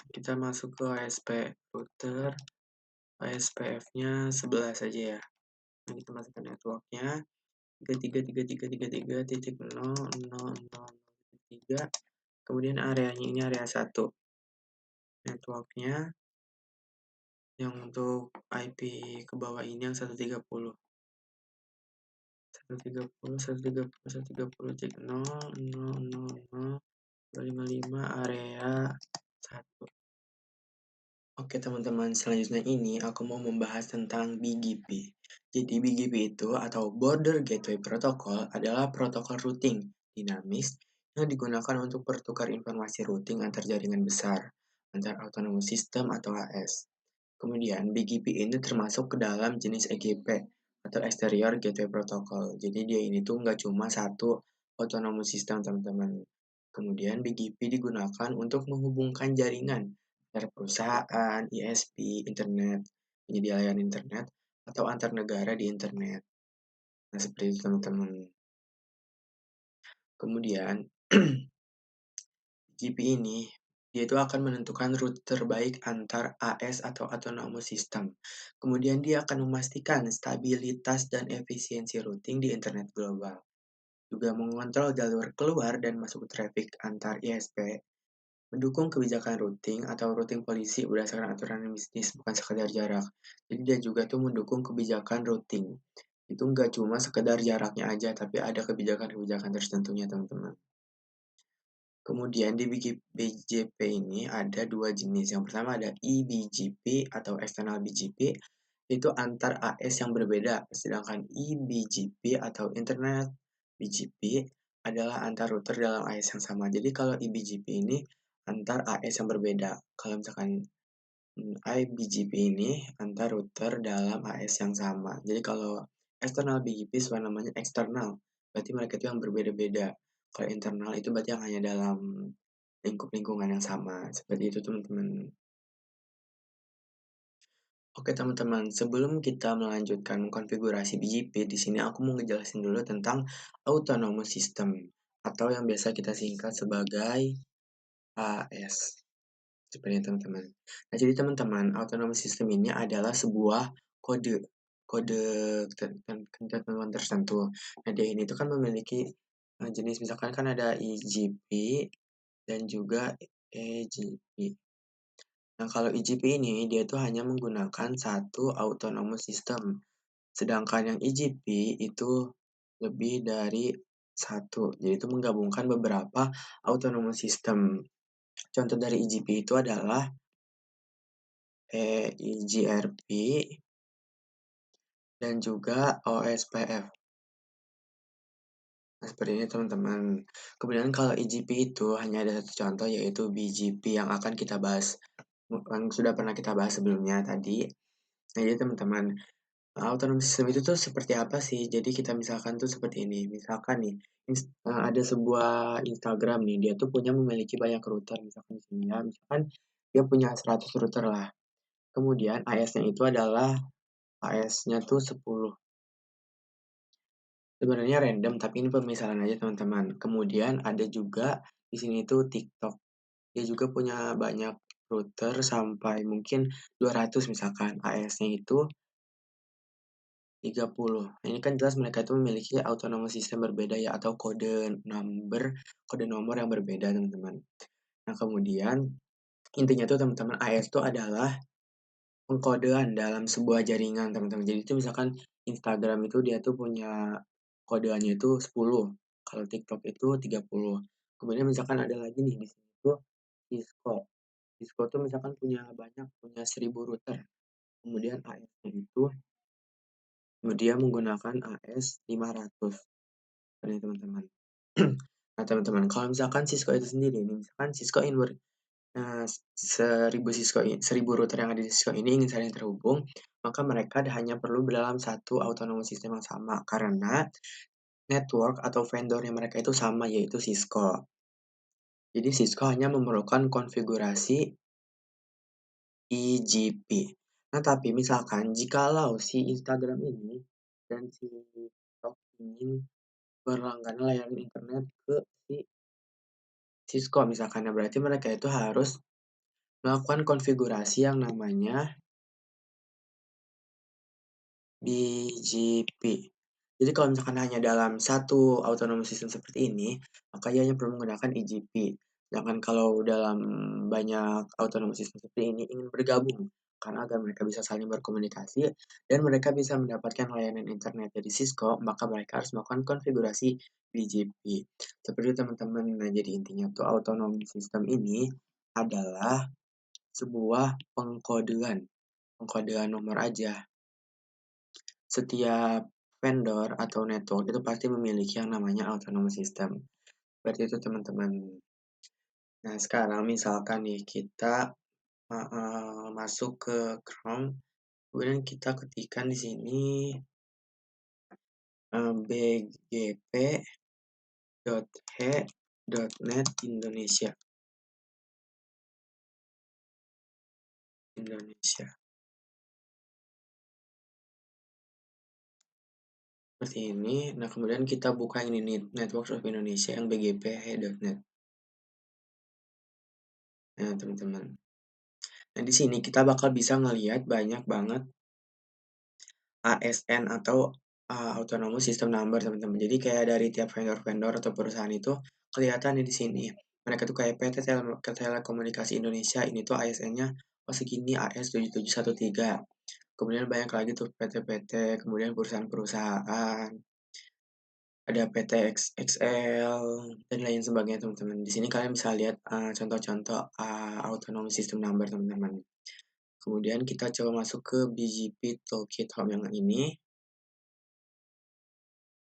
kita masuk ke OSP router OSPF-nya 11 saja ya. Nah, kita masukkan networknya 33.33.0.0.0.3. Kemudian areanya ini area 1. Networknya yang untuk IP ke bawah ini yang 130. 130.0.0.0.255 area 1. Oke teman-teman, selanjutnya ini aku mau membahas tentang BGP. Jadi BGP itu atau Border Gateway Protocol adalah protokol routing dinamis yang digunakan untuk pertukar informasi routing antar jaringan besar, antar autonomous system atau AS. Kemudian BGP ini termasuk ke dalam jenis EGP atau Exterior Gateway Protocol. Jadi dia ini tuh nggak cuma satu autonomous system teman-teman. Kemudian BGP digunakan untuk menghubungkan jaringan antar perusahaan, ISP, internet, penyedia layanan internet, atau antar negara di internet. Nah, seperti itu teman-teman. Kemudian BGP ini dia itu akan menentukan rute terbaik antar AS atau autonomous system. Kemudian dia akan memastikan stabilitas dan efisiensi routing di internet global. Juga mengontrol jalur keluar dan masuk traffic antar ISP, mendukung kebijakan routing atau routing polisi berdasarkan aturan bisnis, bukan sekedar jarak. Jadi dia juga tuh mendukung kebijakan routing. Itu nggak cuma sekedar jaraknya aja, tapi ada kebijakan-kebijakan tertentunya teman-teman. Kemudian di BGP ini ada dua jenis. Yang pertama ada eBGP atau external BGP, itu antar AS yang berbeda. Sedangkan eBGP atau Internet BGP adalah antar router dalam AS yang sama. Jadi kalau eBGP ini antar AS yang berbeda. Kalau misalkan iBGP ini antar router dalam AS yang sama. Jadi kalau external BGP sebenarnya namanya eksternal, berarti mereka itu yang berbeda-beda. Kalau internal itu berarti yang hanya dalam lingkup lingkungan yang sama. Seperti itu teman-teman. Oke teman-teman, sebelum kita melanjutkan konfigurasi BGP, di sini aku mau ngejelasin dulu tentang autonomous system atau yang biasa kita singkat sebagai AS. Seperti itu teman-teman. Nah, jadi teman-teman, autonomous system ini adalah sebuah kode ketentuan tertentu. Nah, dia ini tuh kan memiliki jenis misalkan kan ada eGP dan juga eGP. Nah, kalau eGP ini dia tuh hanya menggunakan satu autonomous system, sedangkan yang eGP itu lebih dari satu. Jadi itu menggabungkan beberapa autonomous system. Contoh dari eGP itu adalah eGRP dan juga OSPF. Nah, seperti ini teman-teman. Kemudian kalau eGP itu hanya ada satu contoh yaitu BGP yang akan kita bahas, yang sudah pernah kita bahas sebelumnya tadi. Nah, jadi teman-teman, autonomous system itu tuh seperti apa sih? Jadi kita misalkan tuh seperti ini. Misalkan nih, ada sebuah Instagram nih, dia tuh memiliki banyak router misalkan di sini ya. Misalkan dia punya 100 router lah. Kemudian AS-nya itu adalah AS-nya tuh 10. Sebenarnya random, tapi ini pemisalan aja teman-teman. Kemudian ada juga di sini tuh TikTok. Dia juga punya banyak router sampai mungkin 200 misalkan. AS-nya itu 30. Nah, ini kan jelas mereka itu memiliki autonomous system berbeda ya atau kode nomor yang berbeda teman-teman. Nah, kemudian intinya tuh teman-teman AS itu adalah pengkodean dalam sebuah jaringan teman-teman. Jadi itu misalkan Instagram itu dia tuh punya kodeannya itu 10, kalau TikTok itu 30. Kemudian misalkan ada lagi nih di sini tuh Cisco. Cisco tuh misalkan punya 1000 router. Kemudian AS-nya itu dia menggunakan AS 500. Ini teman-teman. Nah, teman-teman, kalau misalkan Cisco itu sendiri nih, misalkan Cisco ingin 1000 router yang ada di Cisco ini ingin saling terhubung, maka mereka hanya perlu dalam satu autonomous system yang sama karena network atau vendor yang mereka itu sama yaitu Cisco. Jadi Cisco hanya memerlukan konfigurasi eGP. Nah, tapi misalkan jikalau si Instagram ini dan si TikTok ingin berlangganan layanan internet ke si Cisco misalkan, nah berarti mereka itu harus melakukan konfigurasi yang namanya BGP. Jadi kalau misalkan hanya dalam satu autonomous system seperti ini, maka ia hanya perlu menggunakan eGP. Sedangkan kalau dalam banyak autonomous system seperti ini ingin bergabung, karena agar mereka bisa saling berkomunikasi dan mereka bisa mendapatkan layanan internet dari Cisco, maka mereka harus melakukan konfigurasi BGP. Seperti itu teman-teman. Nah, jadi intinya tuh autonomous system ini adalah sebuah pengkodean nomor aja. Setiap vendor atau network itu pasti memiliki yang namanya autonomous system. Seperti itu teman-teman. Nah, sekarang misalkan nih kita masuk ke Chrome, kemudian kita ketikkan di sini bgp.he.net Indonesia. Seperti ini. Nah, kemudian kita buka ini nih, Networks of Indonesia yang bgp.he.net. Nah, teman-teman. Nah, di sini kita bakal bisa ngelihat banyak banget ASN atau Autonomous System Number, teman-teman. Jadi kayak dari tiap vendor-vendor atau perusahaan itu kelihatan nih di sini. Mereka tuh kayak PT Telekomunikasi Indonesia, ini tuh ASN-nya segini AS7713. Kemudian banyak lagi tuh PT-PT, kemudian perusahaan-perusahaan, ada PT XL dan lain sebagainya teman-teman. Di sini kalian bisa lihat contoh-contoh Autonomous System Number teman-teman. Kemudian kita coba masuk ke BGP Toolkit Home yang ini.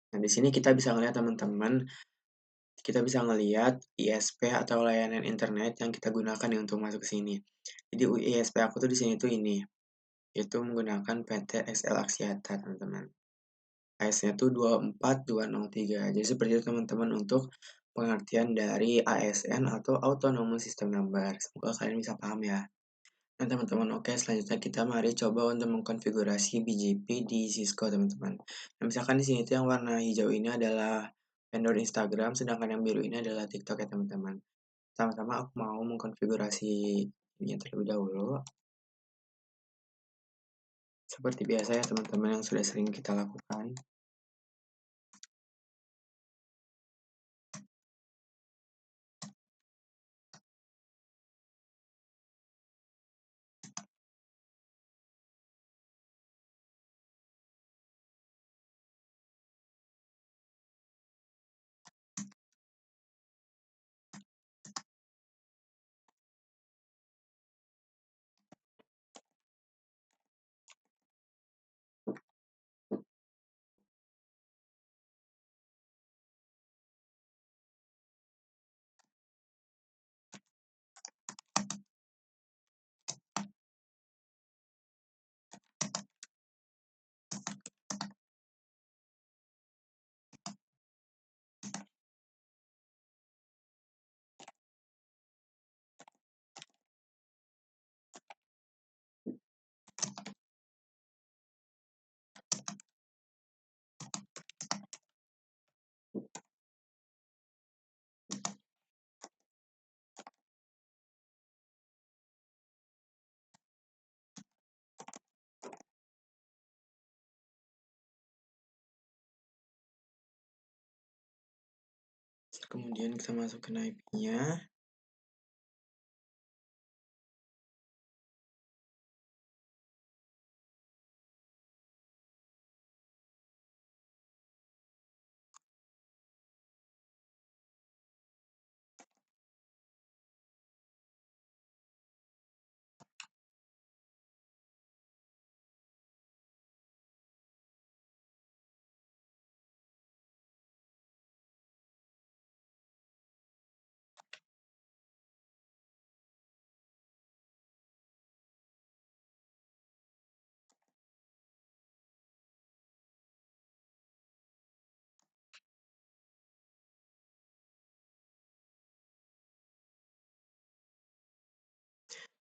Nah, di sini kita bisa ngelihat teman-teman, kita bisa ngelihat ISP atau layanan internet yang kita gunakan nih untuk masuk ke sini. Jadi ISP aku tuh di sini tuh ini, yaitu menggunakan PT XL Axiata, teman-teman. AS-nya tuh 24203. Jadi seperti itu teman-teman untuk pengertian dari ASN atau Autonomous System Number. Semoga kalian bisa paham ya. Nah teman-teman, oke selanjutnya kita mari coba untuk mengkonfigurasi BGP di Cisco teman-teman. Nah, misalkan di sini tuh yang warna hijau ini adalah vendor Instagram, sedangkan yang biru ini adalah TikTok ya teman-teman. Sama-sama aku mau mengkonfigurasi ini terlebih dahulu. Seperti biasa ya teman-teman yang sudah sering kita lakukan. kemudian kita masukin IP-nya.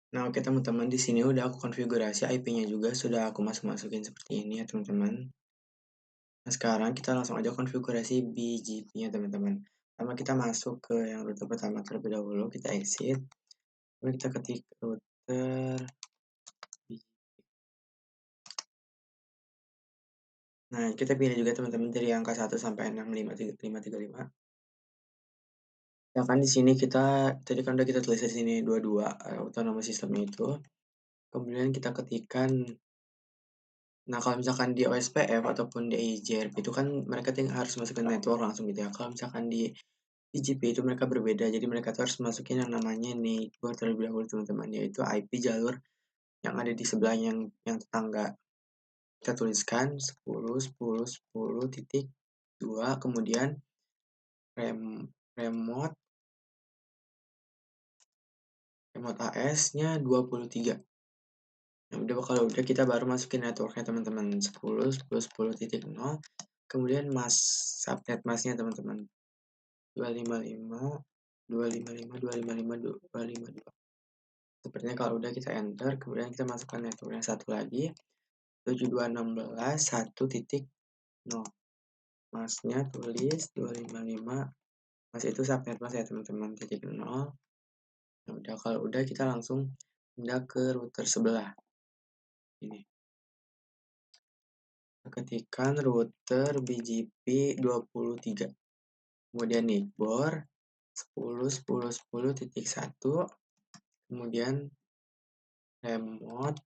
Nah, oke teman-teman, di sini udah aku konfigurasi IP-nya juga, sudah aku masukin seperti ini ya teman-teman. Nah, sekarang kita langsung aja konfigurasi BGP-nya teman-teman. Pertama kita masuk ke yang router pertama terlebih dahulu, kita exit. Lalu kita ketik router BGP. Nah, kita pilih juga teman-teman dari angka 1 sampai 65535. Ya kan di sini kita tadi kan udah kita tulis di sini 22 autonomous sistemnya itu. Kemudian kita ketikkan. Nah, kalau misalkan di OSPF ataupun di JRP itu kan mereka harus masukin network langsung gitu ya. Kalau misalkan di BGP itu mereka berbeda, jadi mereka tuh harus masukin yang namanya neighbor terlebih dahulu teman-teman, yaitu IP jalur yang ada di sebelahnya yang tetangga. Kita tuliskan 10.10.10.2, kemudian remote AS-nya 23. Nah, kalau udah kita baru masukin networknya teman-teman 10.10.10.0, kemudian subnet masknya teman-teman 255 255 255 252. Sepertinya kalau udah kita enter, kemudian kita masukkan network yang satu lagi 7216.1.0. Masnya tulis 255, mas itu subnet mas ya teman-teman, titik 0. Nah, udah kalau udah kita langsung pindah ke router sebelah ini. Ketikkan router BGP 23, kemudian neighbor 10.10.10.1, kemudian remote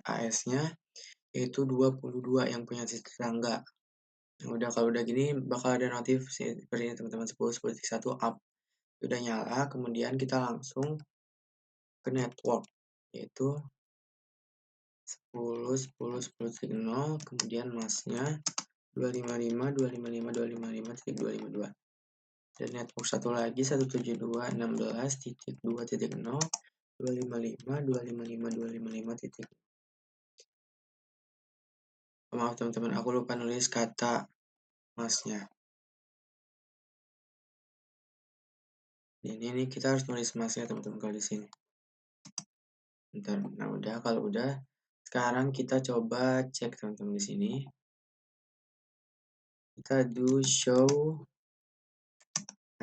AS-nya yaitu 22 yang punya tetangga. Nah, udah kalau udah gini bakal ada notif seperti ini teman-teman, 10.10.1 up. Udah nyala, kemudian kita langsung ke network yaitu 10.10.10.0, kemudian masnya 255.255.255.252. Dan network satu lagi 172.16.2.0 255.255.255. Maaf teman-teman, aku lupa nulis kata masnya. Ini nih kita harus nulis masnya teman-teman kalau di sini. Bentar. Nah, udah kalau udah sekarang kita coba cek teman-teman di sini. Kita do show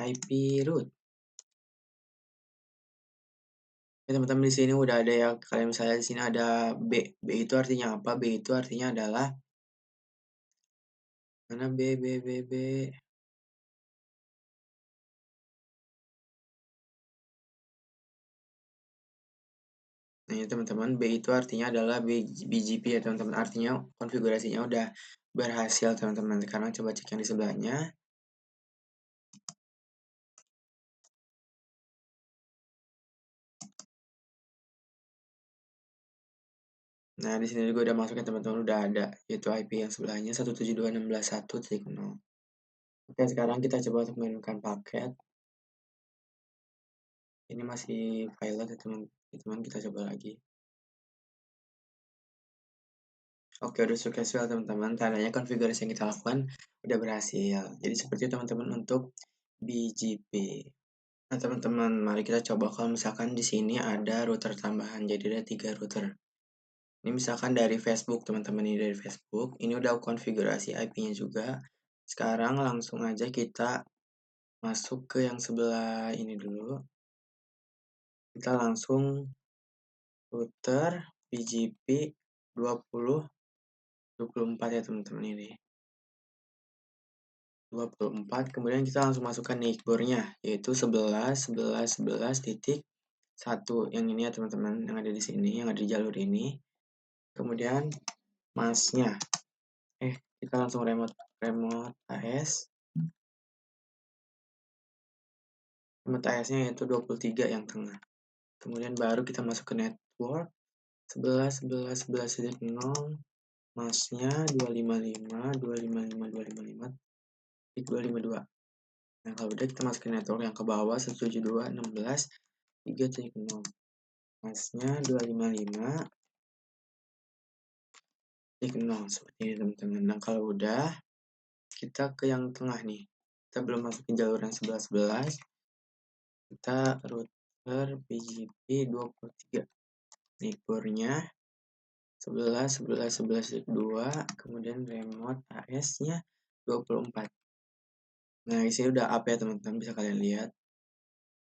IP root. Ya, teman-teman di sini udah ada ya. Kalian misalnya di sini ada B. B itu artinya apa? B itu artinya adalah mana B. Nah, ya teman-teman, B itu artinya adalah BGP ya teman-teman. Artinya konfigurasinya udah berhasil teman-teman. Sekarang coba cek yang di sebelahnya. Nah, di sini juga udah masuk ya teman-teman, udah ada yaitu IP yang sebelahnya 172.16.1.0. Oke, sekarang kita coba untuk menurunkan paket. Ini masih pilot ya teman-teman, kita coba lagi. Oke, udah successful teman-teman, tandanya konfigurasi yang kita lakukan udah berhasil. Jadi seperti itu teman-teman untuk BGP. Nah teman-teman, mari kita coba kalau misalkan di sini ada router tambahan, jadi ada 3 router. Ini misalkan dari Facebook teman-teman, ini dari Facebook. Ini udah konfigurasi IP-nya juga. Sekarang langsung aja kita masuk ke yang sebelah ini dulu. Kita langsung router BGP 2024 ya teman-teman ini. 24, kemudian kita langsung masukkan neighbor-nya, yaitu 11, 11, 11 titik 1. Yang ini ya teman-teman, yang ada di sini, yang ada di jalur ini. Kemudian mask-nya. Kita langsung remote AS. Remote AS-nya yaitu 23 yang tengah. Kemudian baru kita masuk ke network. 11, 11, 11 titik 0. Mask-nya 255, 255, 255, titik 252. Nah, kalau udah kita masukin network yang ke bawah 172, 16, 3.0. Mask-nya 255, titik 0. Seperti ini teman-teman. Nah, kalau udah, kita ke yang tengah nih. Kita belum masukin jalur yang 11-11. Kita router BGP 23. Neighbor-nya 11, 11, 11.2, kemudian remote AS-nya 24. Nah, di sini udah up ya teman-teman, bisa kalian lihat.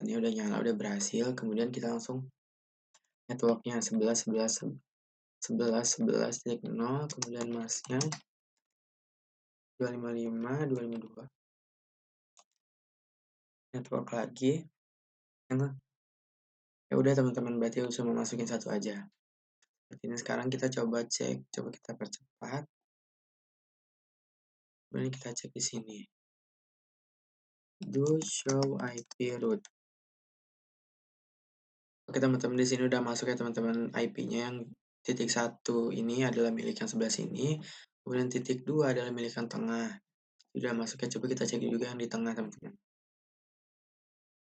Ini udah nyala, udah berhasil. Kemudian kita langsung networknya 11, 11, 11, 11.0, kemudian masknya 255, 252. Network lagi. Ya udah teman-teman, berarti cuma masukin satu aja. Seperti ini sekarang kita coba cek, coba kita percepat. Kemudian kita cek di sini. Do show IP route. Oke teman-teman, di sini udah masuk ya teman-teman, IP-nya yang titik 1 ini adalah milik yang sebelah sini, kemudian titik 2 adalah milik yang tengah. Sudah masuk ya, coba kita cek juga yang di tengah teman-teman.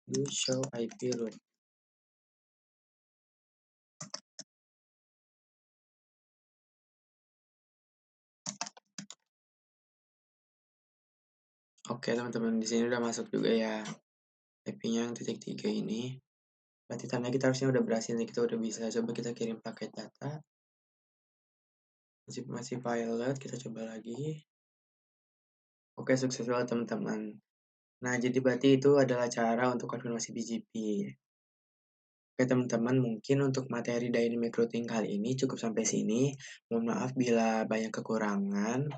Do show IP route. Oke teman-teman, di sini udah masuk juga ya IP-nya yang titik 3 ini. Berarti tanda kita harusnya udah berhasil nih, kita udah bisa. Coba kita kirim paket data. Masih pilot, kita coba lagi. Oke, sukses banget teman-teman. Nah, jadi berarti itu adalah cara untuk konfirmasi BGP. Oke teman-teman, mungkin untuk materi dynamic routing kali ini cukup sampai sini. Mohon maaf bila banyak kekurangan.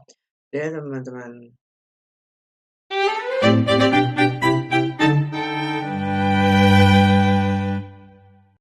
Ya teman-teman.